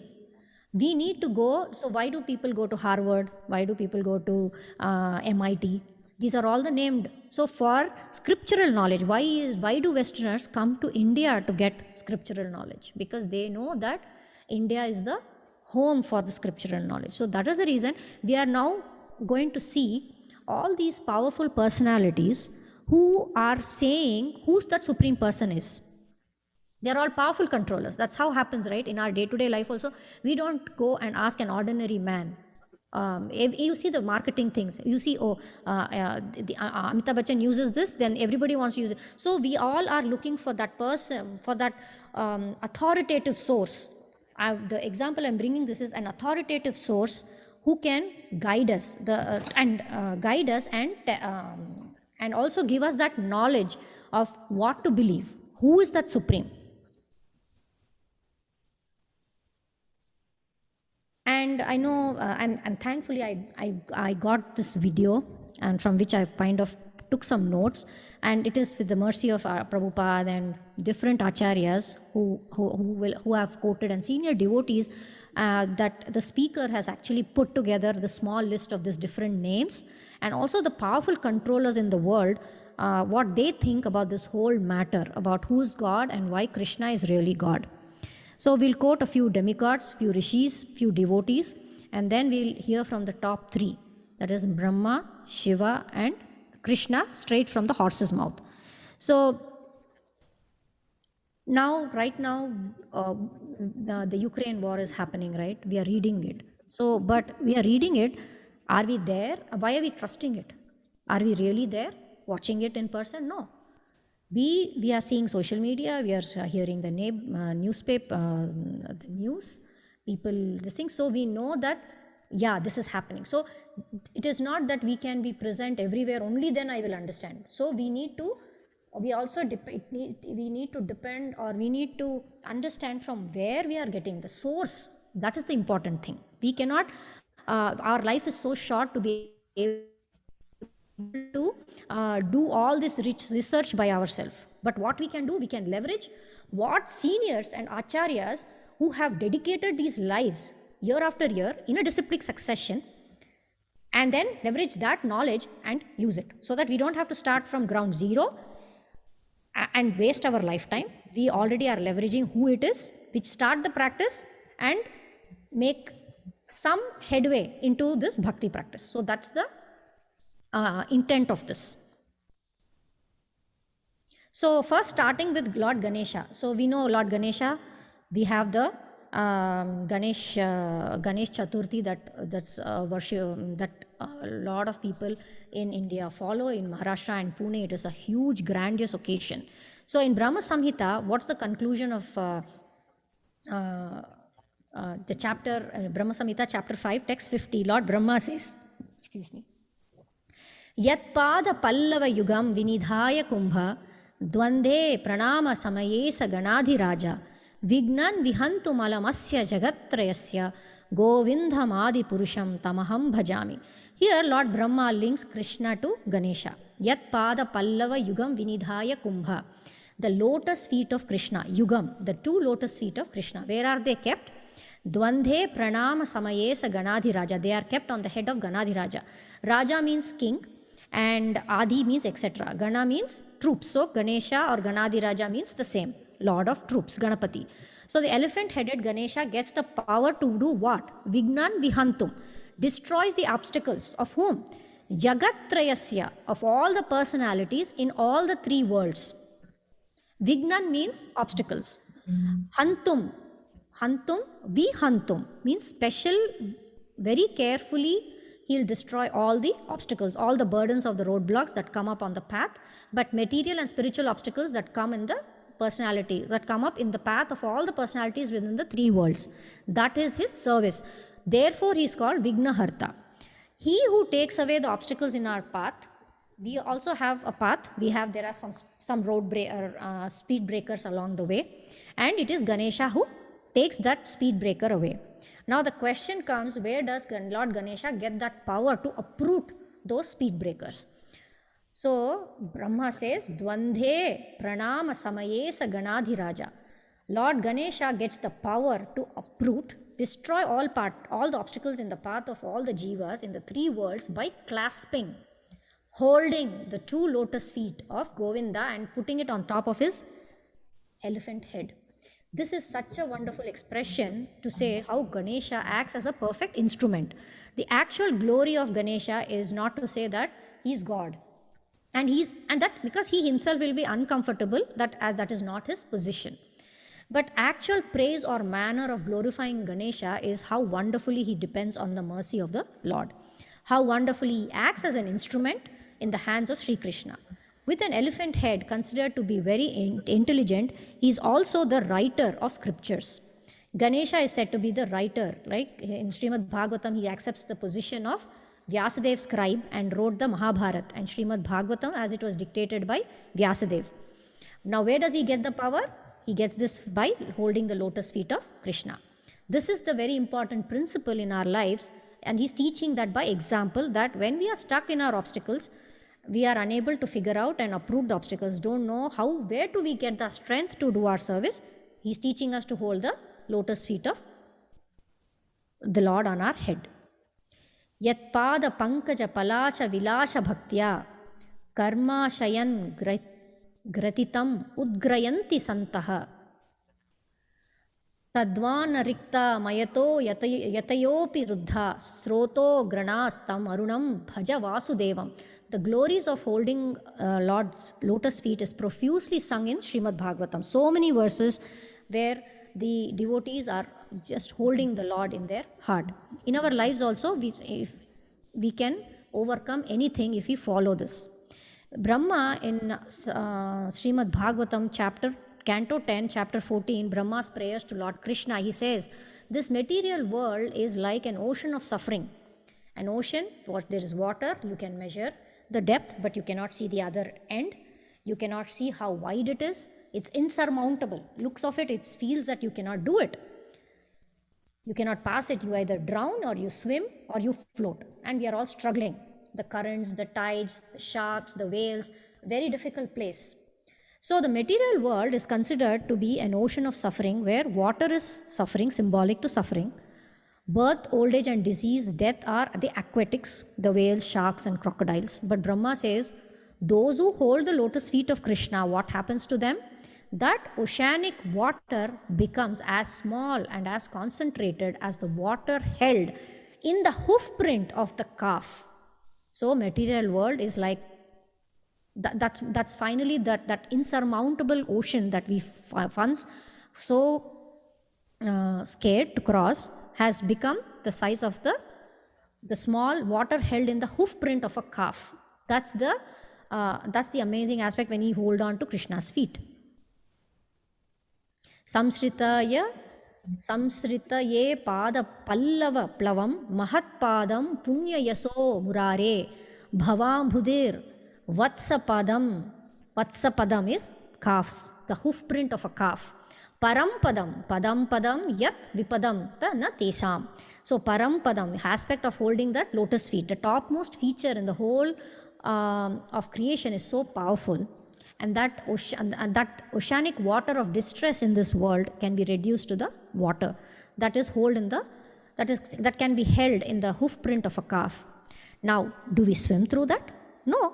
We need to go. So why do people go to Harvard? Why do people go to MIT? These are all the named. So for scriptural knowledge, why do Westerners come to India to get scriptural knowledge? Because they know that India is the home for the scriptural knowledge. So that is the reason we are now going to see all these powerful personalities who are saying who that supreme person is. They're all powerful controllers. That's how happens, right? In our day-to-day life also, we don't go and ask an ordinary man you see the marketing things. You see, Amitabh Bachchan uses this, then everybody wants to use it. So we all are looking for that person, for that authoritative source. The example I'm bringing this is an authoritative source who can guide us, guide us and also give us that knowledge of what to believe. Who is that supreme? And I know, and thankfully I got this video, and from which I kind of took some notes, and it is with the mercy of Prabhupada and different acharyas who have quoted, and senior devotees, that the speaker has actually put together the small list of these different names, and also the powerful controllers in the world, what they think about this whole matter, about who's God and why Krishna is really God. So we'll quote a few demigods, few rishis, few devotees, and then we'll hear from the top three. That is Brahma, Shiva, and Krishna, straight from the horse's mouth. So now, right now, the Ukraine war is happening, right? We are reading it. So, but we are reading it. Are we there? Why are we trusting it? Are we really there, watching it in person? No. We are seeing social media, we are hearing the newspaper, the news, people, this thing. So we know that, yeah, this is happening. So it is not that we can be present everywhere, only then I will understand. So we need to, we need to depend, or we need to understand from where we are getting the source. That is the important thing. We cannot, our life is so short to be able to do all this rich research by ourselves. But what we can do, we can leverage what seniors and acharyas who have dedicated these lives year after year in a disciplic succession, and then leverage that knowledge and use it, so that we don't have to start from ground zero and waste our lifetime. We already are leveraging who it is, which start the practice and make some headway into this bhakti practice. So that's the intent of this. So first, starting with Lord Ganesha. So we know Lord Ganesha, we have the Ganesh Chaturthi, that's worship, that a lot of people in India follow. In Maharashtra and Pune, it is a huge grandiose occasion. So in Brahma Samhita, what's the conclusion of the chapter, Brahma Samhita chapter 5, text 50, Lord Brahma says, excuse me, Yatpada Pallava Yugam Vinidhaya Kumbha Dvandhe Pranama Samayesa Ganadhiraja Vignan Vihantu Malamasya Jagatrayasya Govindham Adi Purusham Tamaham Bhajami. Here Lord Brahma links Krishna to Ganesha. Yatpada Pallava Yugam Vinidhaya Kumbha. The lotus feet of Krishna, Yugam, the two lotus feet of Krishna. Where are they kept? Dvandhe Pranama Samayesa Ganadhiraja. They are kept on the head of Ganadhiraja. Raja means king, and Adi means etc. Gana means troops. So Ganesha or Ganadhiraja means the same, Lord of troops, Ganapati. So the elephant-headed Ganesha gets the power to do what? Vignan Vihantum. Destroys the obstacles of whom? Jagatrayasya, of all the personalities in all the three worlds. Vignan means obstacles. Hantum, Vihantum means special, very carefully he'll destroy all the obstacles, all the burdens of the roadblocks that come up on the path, but material and spiritual obstacles that come in the personality, that come up in the path of all the personalities within the three worlds. That is his service. Therefore, he is called Vignaharta. He who takes away the obstacles in our path. We also have a path. There are some speed breakers along the way, and it is Ganesha who takes that speed breaker away. Now the question comes, where does Lord Ganesha get that power to uproot those speed breakers? So Brahma says, Dvandhe Pranama Samayesa Ganadhiraja. Lord Ganesha gets the power to uproot, destroy all the obstacles in the path of all the jivas in the three worlds by clasping, holding the two lotus feet of Govinda and putting it on top of his elephant head. This is such a wonderful expression to say how Ganesha acts as a perfect instrument. The actual glory of Ganesha is not to say that he's God. And that because he himself will be uncomfortable, that is not his position. But actual praise or manner of glorifying Ganesha is how wonderfully he depends on the mercy of the Lord, how wonderfully he acts as an instrument in the hands of Sri Krishna. With an elephant head considered to be very intelligent, he is also the writer of scriptures. Ganesha is said to be the writer. Like in Srimad Bhagavatam, he accepts the position of Vyasadev's scribe and wrote the Mahabharata and Srimad Bhagavatam as it was dictated by Vyasadev. Now, where does he get the power? He gets this by holding the lotus feet of Krishna. This is the very important principle in our lives, and he's teaching that by example, that when we are stuck in our obstacles, we are unable to figure out and uproot the obstacles, don't know how, where do we get the strength to do our service. He's teaching us to hold the lotus feet of the Lord on our head. Yat pada pankaja palasha vilasha bhaktya karma shayan gratitam udgrayanti santaha tadvana rikta mayato yatayopi ruddha sroto granastam arunam bhaja vasudevam. The glories of holding Lord's lotus feet is profusely sung in Srimad Bhagavatam. So many verses where the devotees are just holding the Lord in their heart. In our lives also, we can overcome anything if we follow this. Brahma in Srimad Bhagavatam Canto 10, Chapter 14, Brahma's prayers to Lord Krishna, he says, this material world is like an ocean of suffering. An ocean, there is water, you can measure the depth, but you cannot see the other end. You cannot see how wide it is. It's insurmountable. Looks of it, it feels that you cannot do it. You cannot pass it. You either drown or you swim or you float. And we are all struggling. The currents, the tides, the sharks, the whales, very difficult place. So the material world is considered to be an ocean of suffering where water is suffering, symbolic to suffering. Birth, old age and disease, death are the aquatics, the whales, sharks and crocodiles. But Brahma says, those who hold the lotus feet of Krishna, what happens to them? That oceanic water becomes as small and as concentrated as the water held in the hoof print of the calf. So material world is like, that's finally that insurmountable ocean that we once so scared to cross has become the size of the small water held in the hoof print of a calf. That's the amazing aspect when you hold on to Krishna's feet. Samsritaye pada pallava plavam mahat padam punya yaso murare bhavambhudir vatsapadam is calves, the hoof print of a calf. Padam yat vipadam na tesam. So parampadam, aspect of holding that lotus feet, the topmost feature in the whole of creation is so powerful. And that oceanic water of distress in this world can be reduced to the water that can be held in the hoof print of a calf. Now, do we swim through that? No,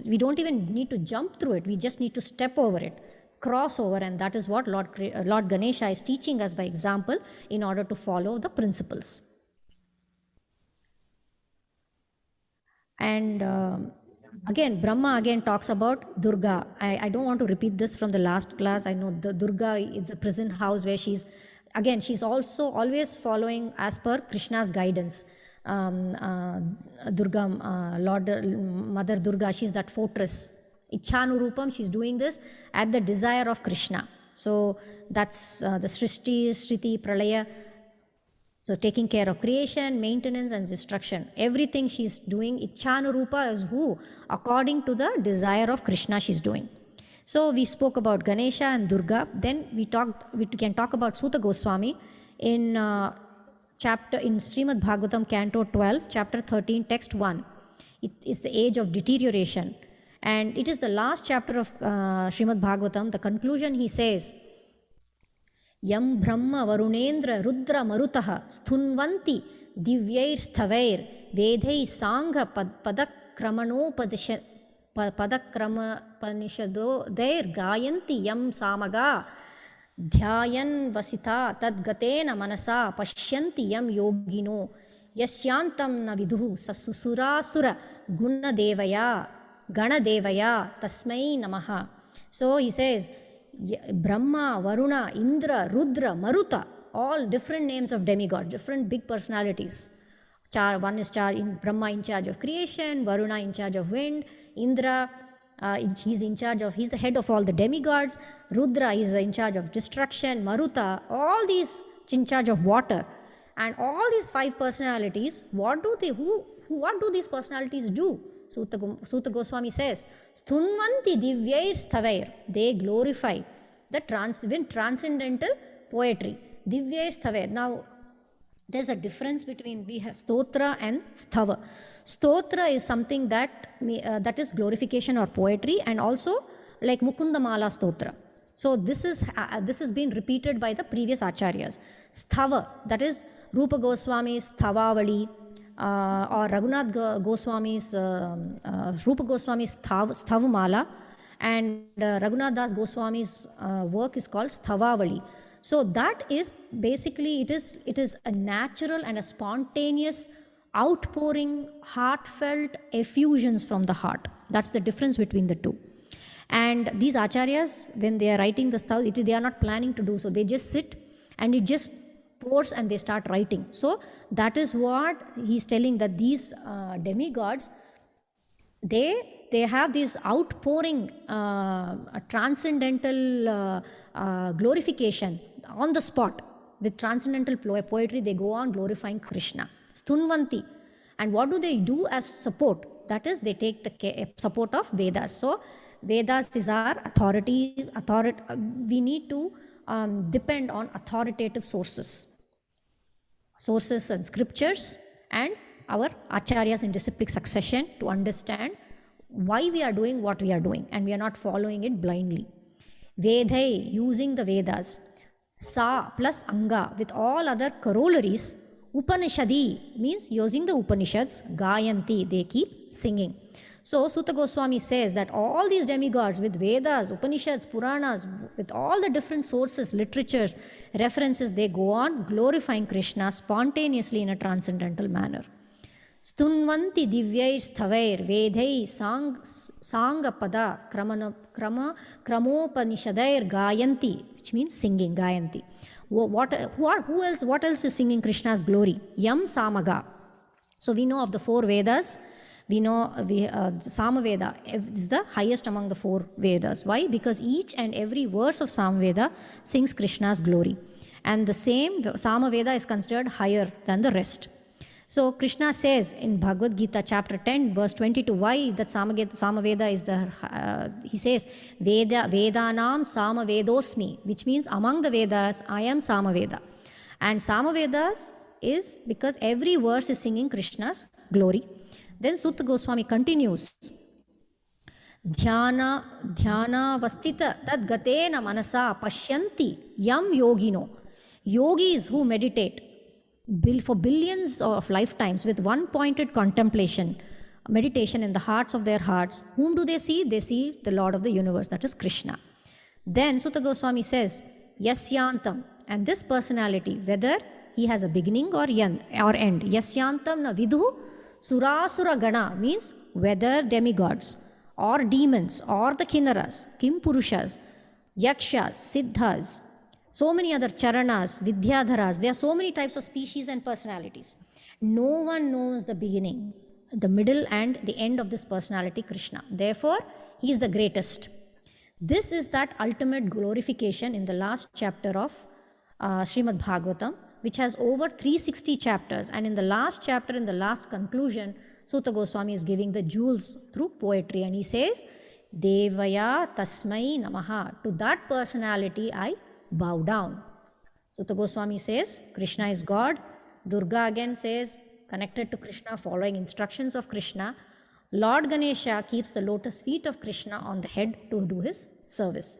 we don't even need to jump through it. We just need to step over it, cross over, and that is what Lord Ganesha is teaching us by example in order to follow the principles. And again, Brahma again talks about Durga. I don't want to repeat this from the last class. I know the Durga is a prison house where she's also always following as per Krishna's guidance. Durga, Mother Durga, she's that fortress. Ichhanurupam, she's doing this at the desire of Krishna. So that's the Srishti, Shriti, Pralaya. So taking care of creation, maintenance and destruction. Everything she's doing, Ichhanurupa is who? According to the desire of Krishna she's doing. So we spoke about Ganesha and Durga. Then we can talk about Suta Goswami in Srimad Bhagavatam, Canto 12, Chapter 13, Text 1. It is the age of deterioration. And it is the last chapter of Srimad Bhagavatam. The conclusion, he says, Yam Brahma Varunendra Rudra Marutaha Sthunvanti Divyair Stavair Vedhai Sangha Padakramapanishado Dair Gayanti Yam Samaga Dhyayan Vasita Tadgatena Manasa Pashyanti Yam Yogino Yasyantam Naviduhu Sasusura Guna Devaya Tasmai Namaha. So he says, Brahma, Varuna, Indra, Rudra, Maruta, all different names of demigods, different big personalities. One is Brahma in charge of creation, Varuna in charge of wind, Indra, he's in charge of, he's the head of all the demigods, Rudra is in charge of destruction, Maruta, all these in charge of water. And all these five personalities, what do these personalities do? Suta Goswami says, Sthunvanti divyair sthavair, they glorify the transcendental poetry. Divyair sthavair. Now, there's a difference between we have stotra and sthava. Stotra is something that is glorification or poetry, and also like Mukundamala stotra. So this has been repeated by the previous acharyas. Sthava, that is Rupa Goswami's Sthavavali, or Raghunath Goswami's Rupa Goswami's Sthavamala, and Raghunath Das Goswami's work is called Sthavavali. So that is basically, it is a natural and a spontaneous outpouring, heartfelt effusions from the heart. That's the difference between the two. And these acharyas, when they are writing the stuff, they are not planning to do so. They just sit and it just pours and they start writing. So that is what he's telling, that these demigods, they have this outpouring transcendental glorification on the spot. With transcendental poetry, they go on glorifying Krishna. Stunvanti. And what do they do as support? That is, they take the support of Vedas. So Vedas is our authority. We need to depend on authoritative sources and scriptures, and our acharyas in disciplic succession, to understand why we are doing what we are doing, and we are not following it blindly. Vedhai, using the Vedas. Sa plus Anga, with all other corollaries. Upanishadi means using the Upanishads. Gayanti, they keep singing. So Suta Goswami says that all these demigods with Vedas, Upanishads, Puranas, with all the different sources, literatures, references, they go on glorifying Krishna spontaneously in a transcendental manner. Stunvanti divyair sthavair vedhai sangapada kramopanishadair gayanti, which means singing, gayanti. What else is singing Krishna's glory? Yam Samaga. So we know of the four Vedas. We know Samaveda is the highest among the four Vedas. Why? Because each and every verse of Samaveda sings Krishna's glory. And the same Samaveda is considered higher than the rest. So Krishna says in Bhagavad Gita chapter 10 verse 22, why that Samaveda is he says, Vedanam Samavedosmi, which means among the Vedas, I am Samaveda. And Samavedas is because every verse is singing Krishna's glory. Then Suta Goswami continues, Dhyana vastita tad gatena manasa pashyanti yam yogino. Yogis who meditate for billions of lifetimes with one pointed contemplation, meditation in the hearts of their hearts, whom do they see? They see the Lord of the universe, that is Krishna. Then Suta Goswami says, Yasyantam, and this personality, whether he has a beginning or end, Yasyantam na vidhu surasura gana, means whether demigods or demons or the kinnaras, kim purushas, yakshas, siddhas, so many other charanas, vidyadharas, there are so many types of species and personalities. No one knows the beginning, the middle and the end of this personality, Krishna. Therefore, he is the greatest. This is that ultimate glorification in the last chapter of Srimad Bhagavatam, which has over 360 chapters. And in the last chapter, in the last conclusion, Suta Goswami is giving the jewels through poetry. And he says, Devaya Tasmai Namaha. To that personality, I bow down. Suta Goswami says, Krishna is God. Durga again says, connected to Krishna, following instructions of Krishna. Lord Ganesha keeps the lotus feet of Krishna on the head to do his service.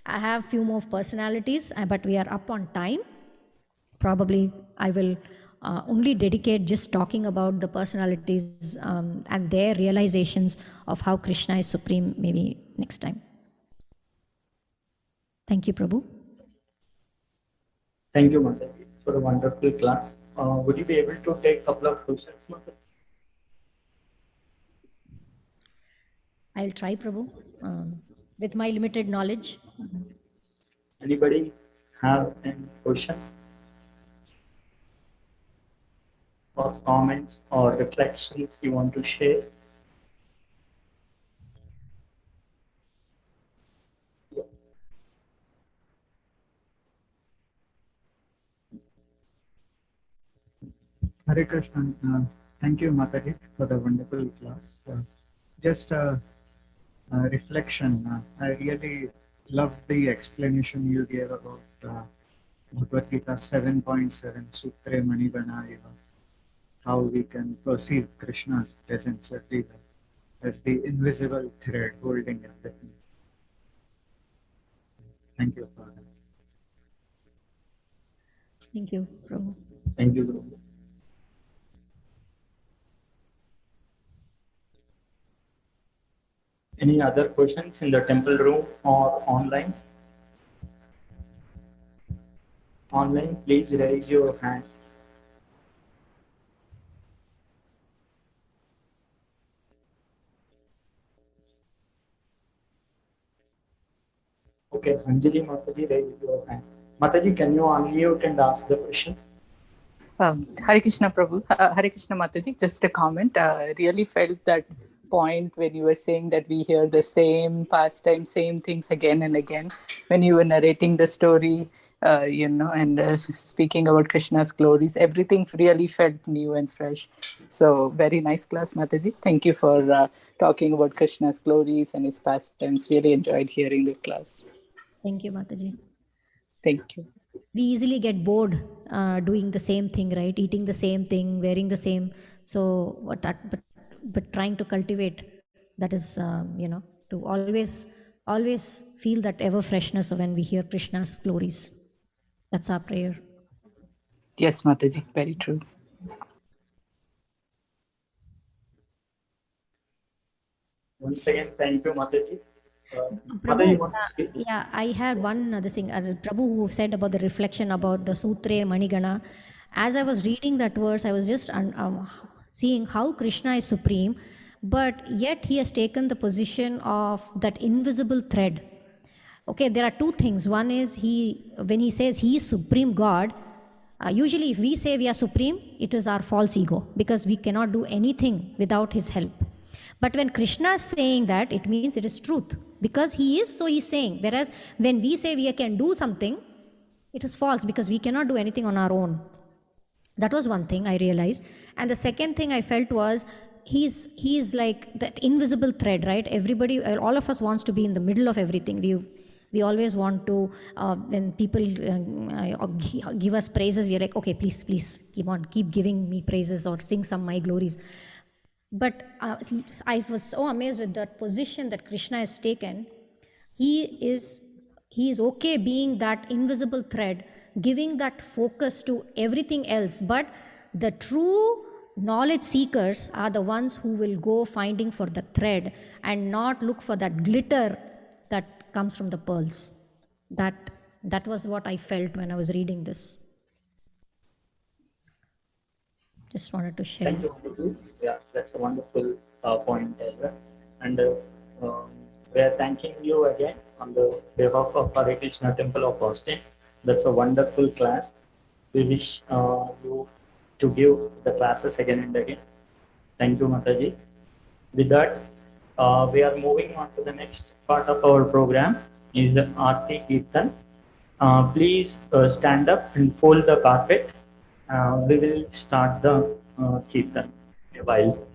I have few more personalities, but we are up on time. Probably I will only dedicate just talking about the personalities and their realizations of how Krishna is supreme maybe next time. Thank you, Prabhu. Thank you, Mataji, for a wonderful class. Would you be able to take a couple of questions, Mataji? I'll try, Prabhu, with my limited knowledge. Anybody have any questions or comments or reflections you want to share? Hare Krishna. Thank you, Mataji, for the wonderful class. Just a reflection. I really loved the explanation you gave about Bhagavad Gita 7.7 Sutre Maniganaya, how we can perceive Krishna's presence everywhere as the invisible thread holding everything. Thank you for that. Thank you, Prabhu. Thank you, Guru. Any other questions in the temple room or online? Online, please raise your hand. Okay, Anjali Mataji, raise your hand. Mataji, can you unmute and ask the question? Hare Krishna Prabhu, Hare Krishna Mataji, just a comment. I really felt that point when you were saying that we hear the same pastime, same things again and again. When you were narrating the story, and speaking about Krishna's glories, everything really felt new and fresh. So, very nice class, Mataji. Thank you for talking about Krishna's glories and his pastimes. Really enjoyed hearing the class. Thank you, Mataji. Thank you. We easily get bored doing the same thing, right? Eating the same thing, wearing the same. So, but trying to cultivate that is, to always feel that ever freshness of when we hear Krishna's glories. That's our prayer. Yes, Mataji, very true. Once again, thank you, Mataji. Mataji, Prabhu, you want to speak? yeah, I had one other thing. Prabhu who said about the reflection about the Sutre Manigana. As I was reading that verse, I was just seeing how Krishna is supreme, but yet he has taken the position of that invisible thread. Okay, there are two things. One is when he says he is supreme God, usually if we say we are supreme, it is our false ego because we cannot do anything without his help. But when Krishna is saying that, it means it is truth because he is, so he's saying. Whereas when we say we can do something, it is false because we cannot do anything on our own. That was one thing I realized. And the second thing I felt was he's like that invisible thread, right? Everybody, all of us wants to be in the middle of everything. We always want to, when people give us praises, we are like, okay, please, keep giving me praises or sing some my glories. But I was so amazed with that position that Krishna has taken. He is okay being that invisible thread, giving that focus to everything else. But the true knowledge seekers are the ones who will go finding for the thread and not look for that glitter that comes from the pearls. That was what I felt when I was reading this. Just wanted to share. Thank you, Mataji. Yeah, that's a wonderful point as well. And we are thanking you again on the behalf of Hare Krishna Temple of Austin. That's a wonderful class. We wish you to give the classes again and again. Thank you, Mataji. With that, we are moving on to the next part of our program is Aarti Kirtan. Please stand up and fold the carpet. We will start the Kirtan in a while.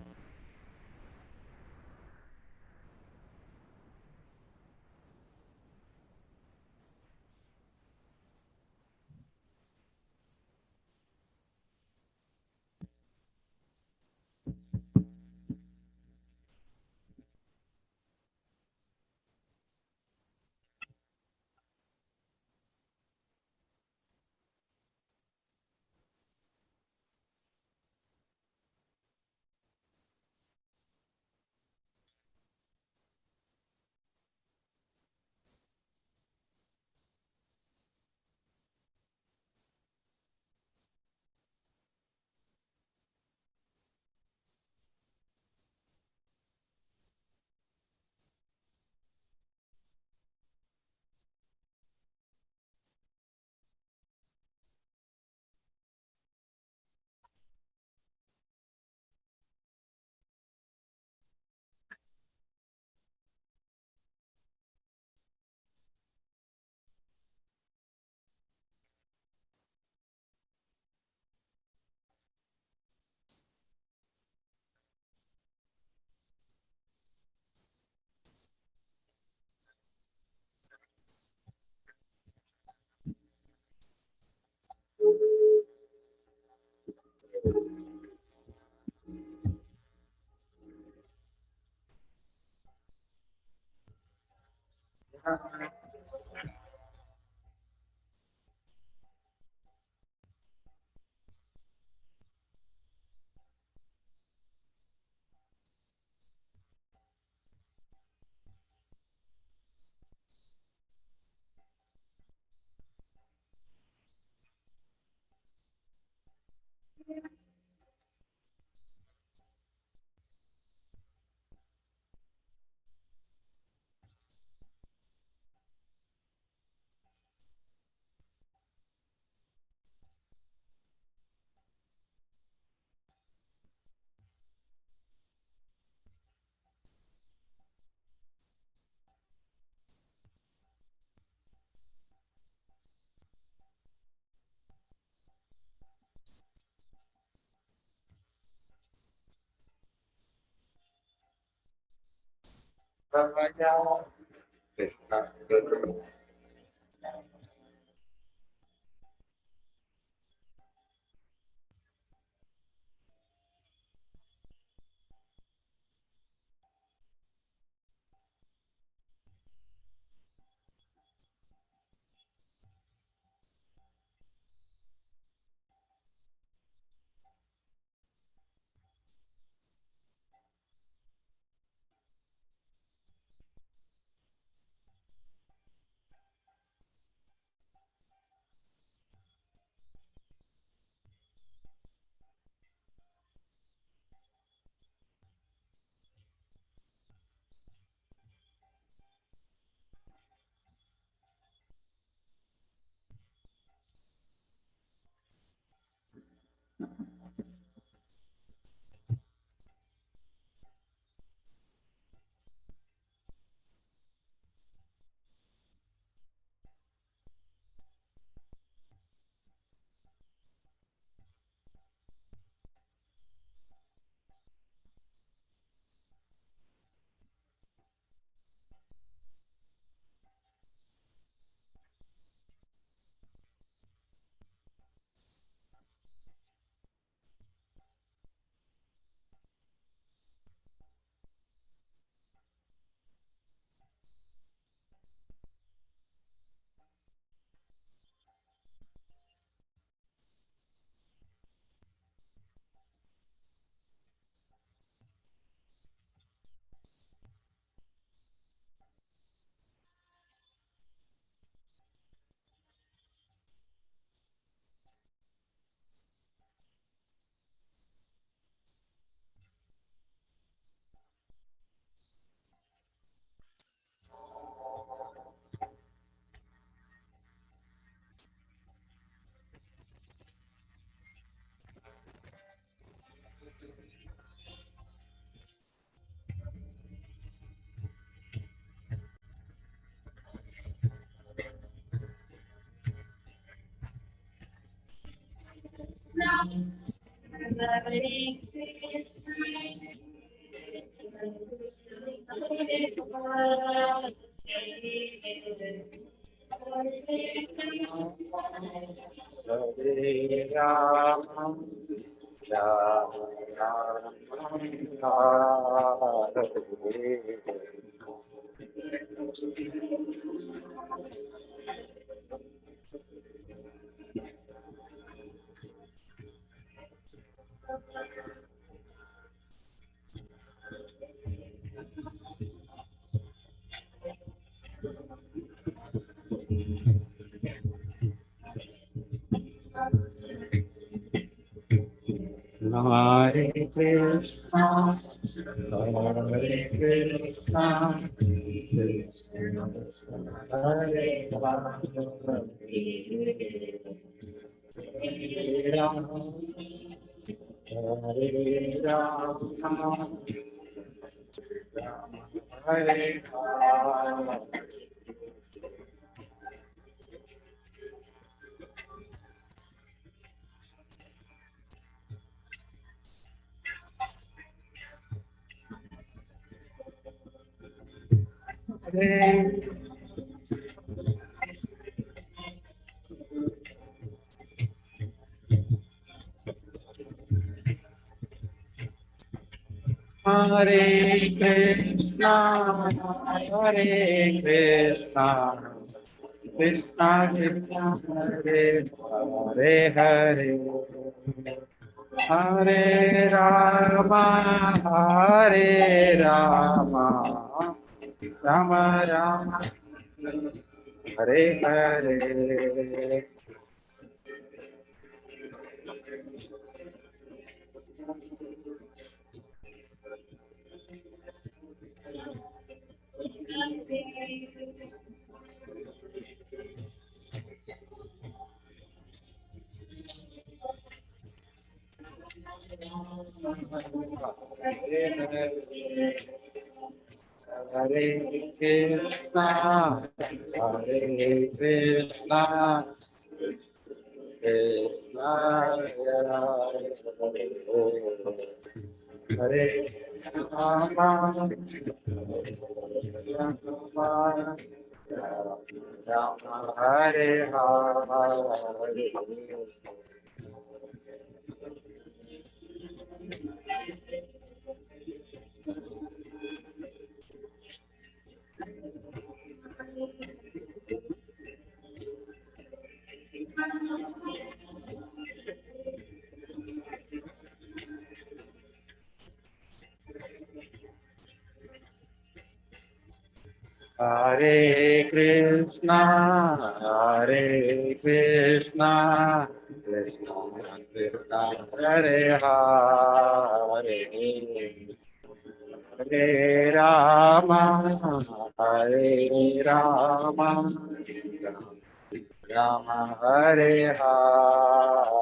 Hare Krishna, Hare Krishna, Krishna Krishna, Hare Hare Rama, Hare Rama, Hare Rama. Hare Krishna, Hare Krishna, Krishna Krishna, Hare Hare Hare, Hare Rama, Hare Rama, Rama Rama, Hare Hare. Hare Krishna, Hare Krishna, Krishna Hare Rama, Rama Rama Hare Hare.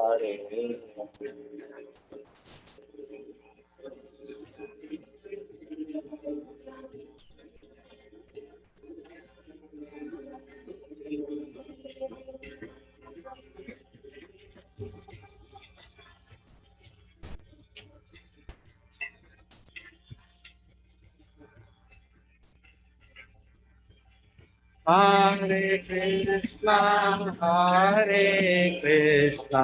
Hare Krishna, Hare Krishna,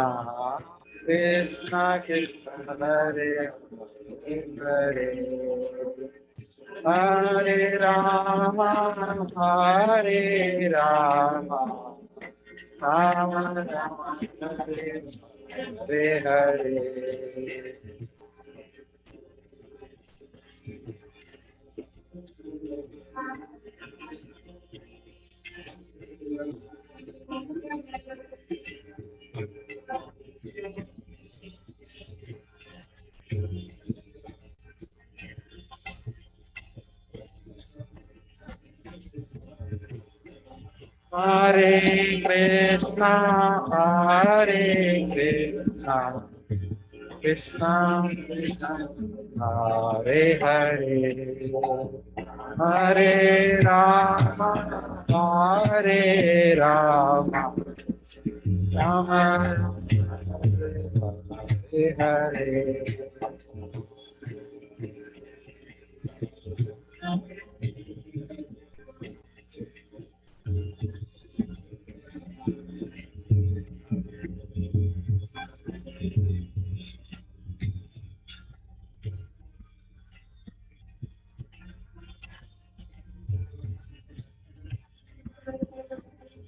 Krishna Krishna, Hare Hare, Hare Rama, Hare Rama, Rama Hare Hare. Hare Krishna, Hare Krishna, Krishna Krishna, Hare Hare, Hare Rama, Hare Rama, Rama Rama, Hare Hare. Hare Krishna, Hare Krishna, Krishna Krishna, Hare Hare, Hare Rama, Hare Rama, Rama Hare Hare.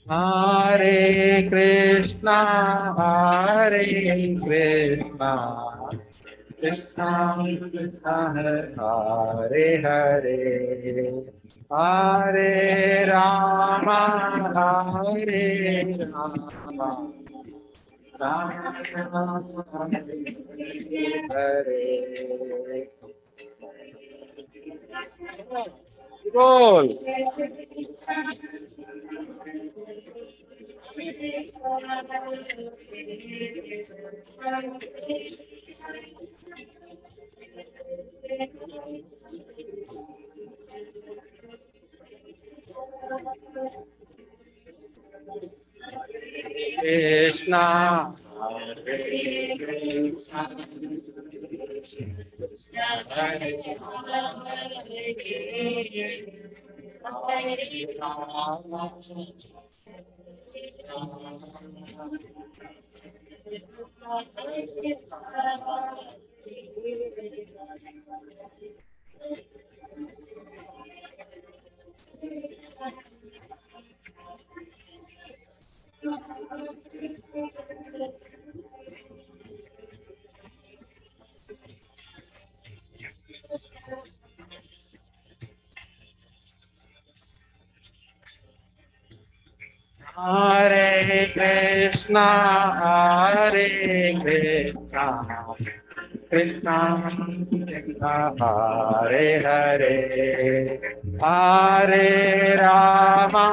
Hare Krishna, Hare Krishna, Krishna Krishna, Hare Hare, Hare Rama, Hare Rama, Rama Rama, Hare Hare. Roll. Krishna, Hare Krishna, Hare Rama, Hare Krishna, Hare Krishna, Krishna, Hare Hare, Hare Rama,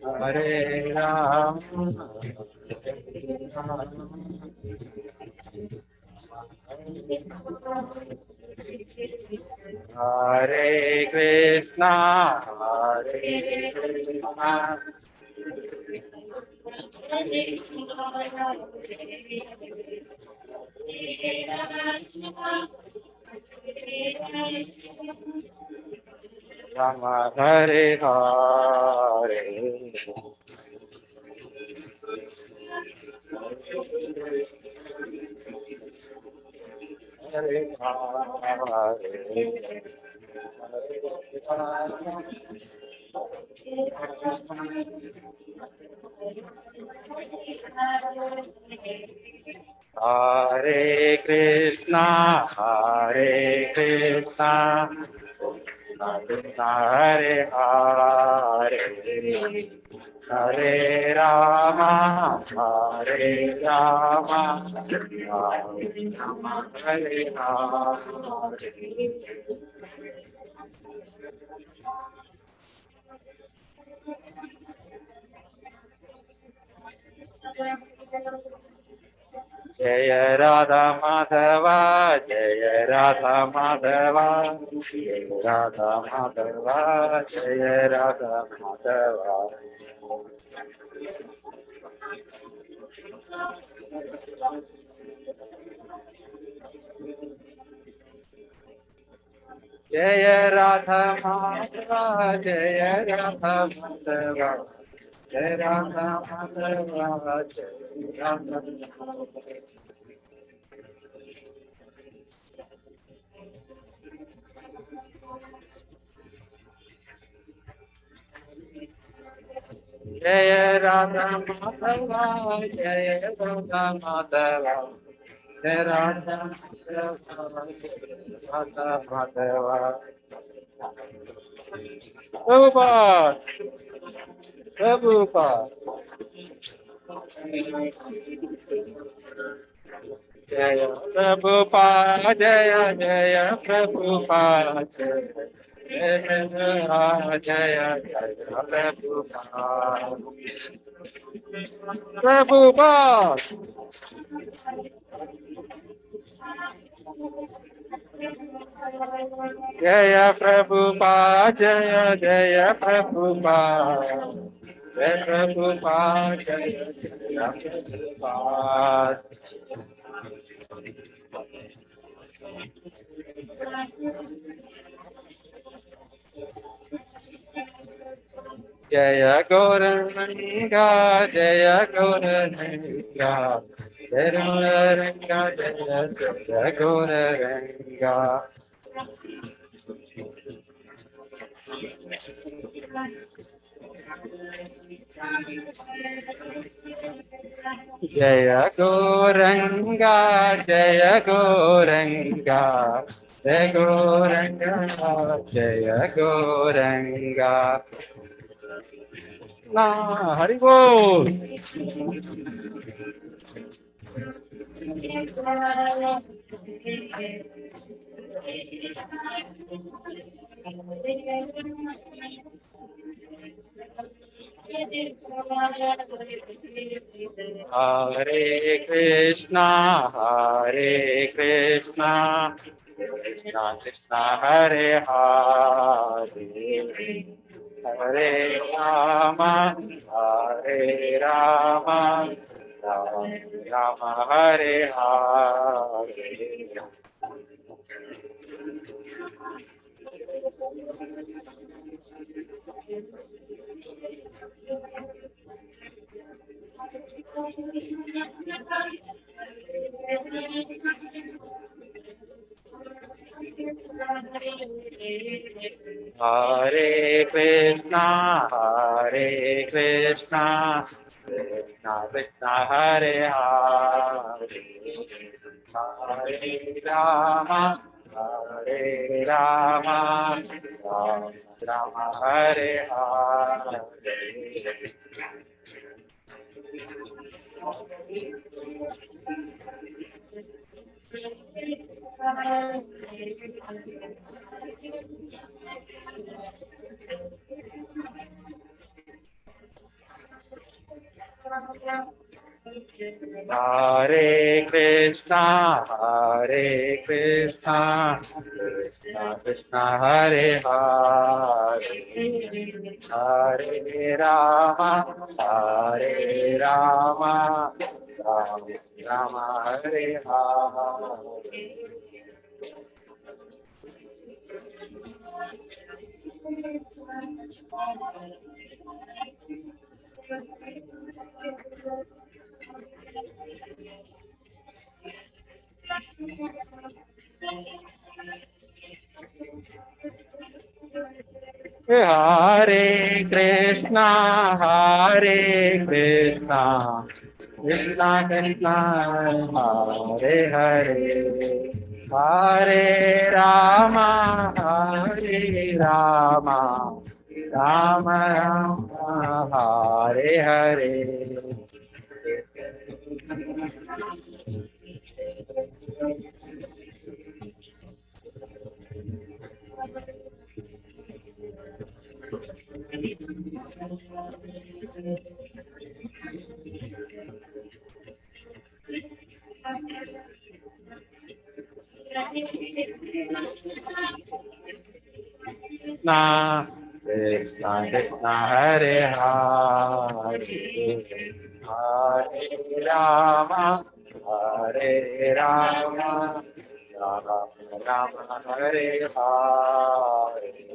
Hare Rama, Hare Krishna, Hare Krishna, Rama Hare Hare, Hare Rama, Hare Krishna, Hare Krishna, Krishna Hare Hare, Hare Rama, Hare Rama, Rama Hare Hare. Jaya Radha Madhava, Jaya Radha Madhava, Jaya Radha Madhava, Jaya Radha Madhava. Jaya Radha Madhava, Jaya Radha Madhava, Jaya Radha Madhava, Jaya Radha Madhava. Jaya Radha Madhava, Jaya Radha Madhava, Jaya Radha Madhava, Radha Madhava. Prabhupada, Prabhupada. Jaya Prabhupada, Jaya Jaya Prabhupada, Jaya Jaya Jaya Prabhupada. Prabhupada. Jaya Prabhupada, Jaya Jaya Prabhupada, Jaya Prabhupada, Jaya Jaya Prabhupada. Jaya Gauranga, Jaya Gauranga, Jaya Gauranga, Jaya Jaya Gauranga. Jaya Gauranga, Jaya Gauranga, Jaya Gauranga, Jaya Gauranga. Na Haribol. Hare Krishna, Hare Krishna, Krishna Krishna Hare Hare, Hare Rama, Hare Rama, Rama Rama Hare Hare. Hare Krishna, Hare Krishna, Krishna Krishna Hare Hare Hare Rama Hare Rama Rama Rama Hare Hare. Hare Krishna, Hare Krishna, Krishna Krishna Hare Hare, Hare Rama, Hare Rama, Rama Rama Hare Hare. Hare Krishna, Hare Krishna, Krishna Krishna, Hare Hare, Hare Rama, Hare Rama, Rama Rama, Hare Hare. Krishna, Krishna Krishna, Hare Hare, Hare Rama, Hare Rama, Rama Rama, Hare Hare.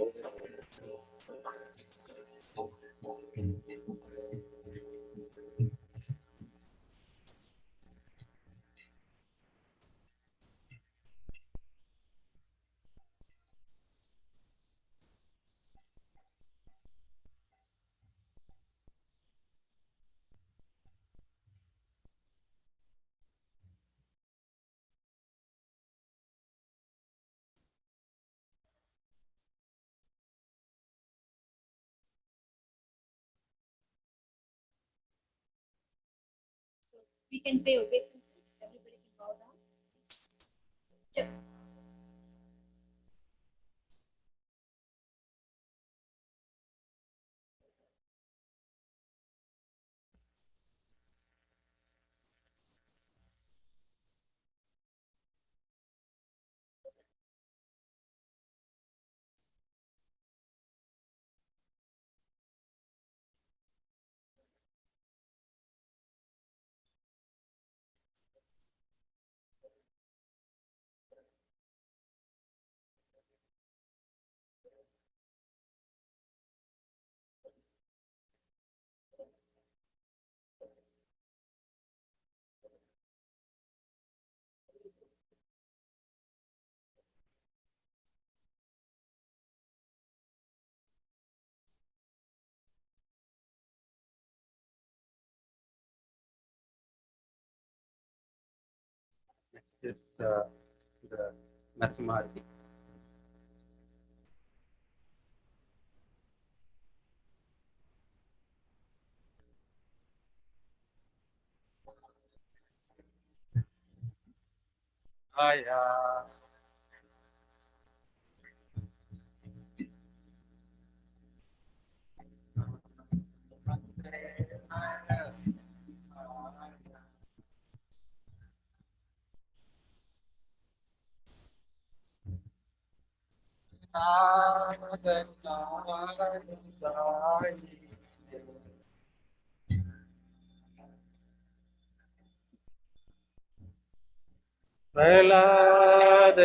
We can pay obeisances. Everybody can bow down. Sure. Next is the Narasimha. Aya. Prahlad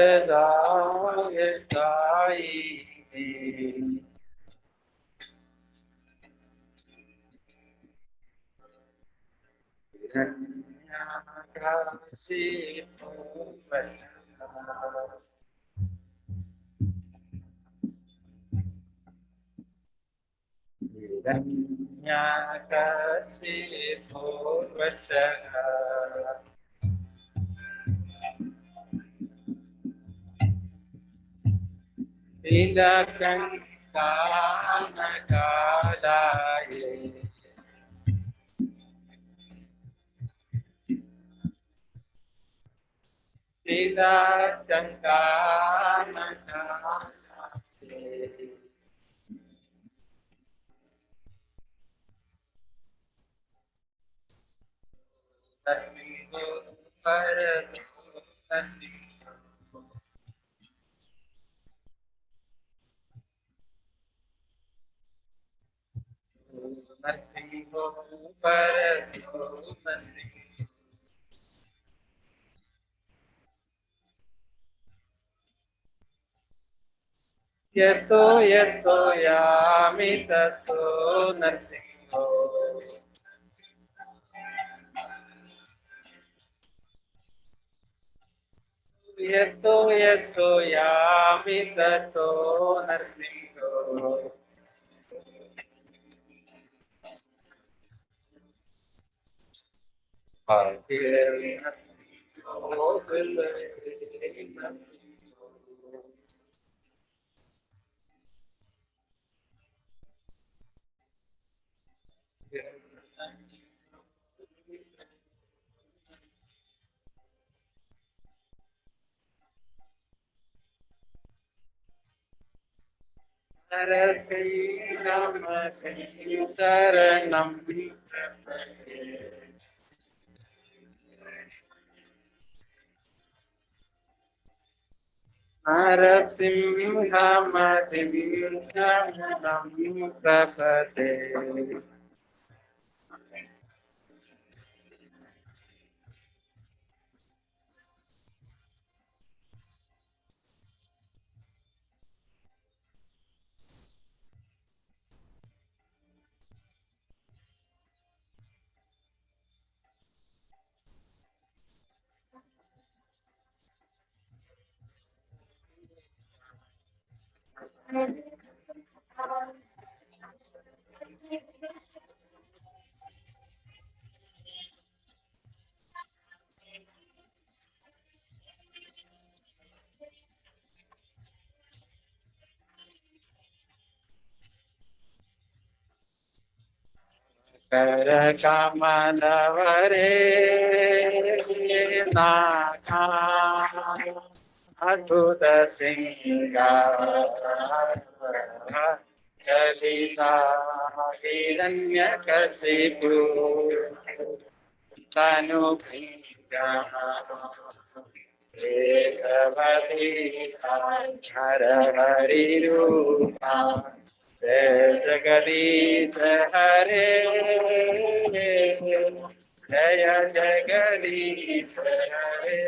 हिरण्यकशिपो वचः नीलकण्ठानकालाये नीलकण्ठानकालाये नरसिंहो परतो नरसिंहो परतो नरसिंहो यतो यतो यामि ततो नरसिंहो यतो यतो यामि ततो नरसिंहो शरणं नरसिंहमतिं शरणं प्रपदे करकमलवरे नाथा अद्भुत सिंगार ललिता हिरण्यकशिपु तनु हर हरि रूपा जय जगदीश हरे जय जगदीश हरे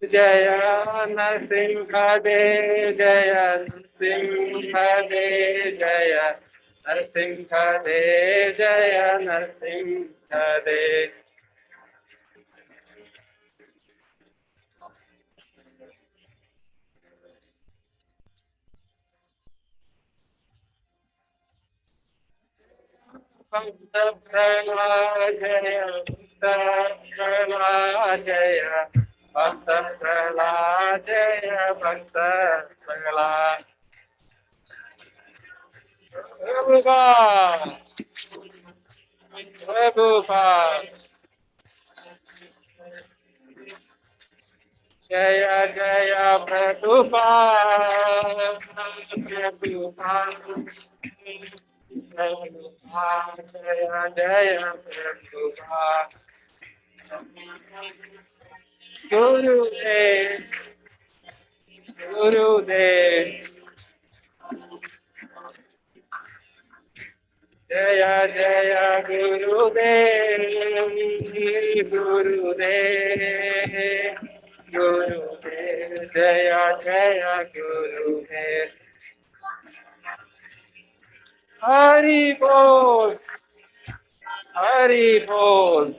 जय नरसिंह दे जय नरसिंह दे जय नरसिंह दे जय नरसिंह दे भक्त प्रहलाद जय भक्त प्रहलाद जय भक्त प्रहलाद जय भक्त प्रहलाद प्रभुपाद प्रभुपाद जय जय प्रभुपाद प्रभुपाद जय जय प्रभुपाद गुरुदेव गुरुदेव जय जय गुरुदेव गुरुदेव गुरुदेव जय जय गुरुदेव Hari Bol, Hari Bol.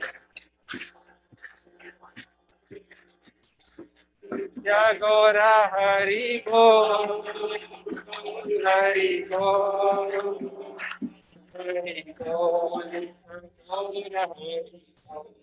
Ya Gora Hari Bol, Hari Bol, Hari Bol, Hari Bol.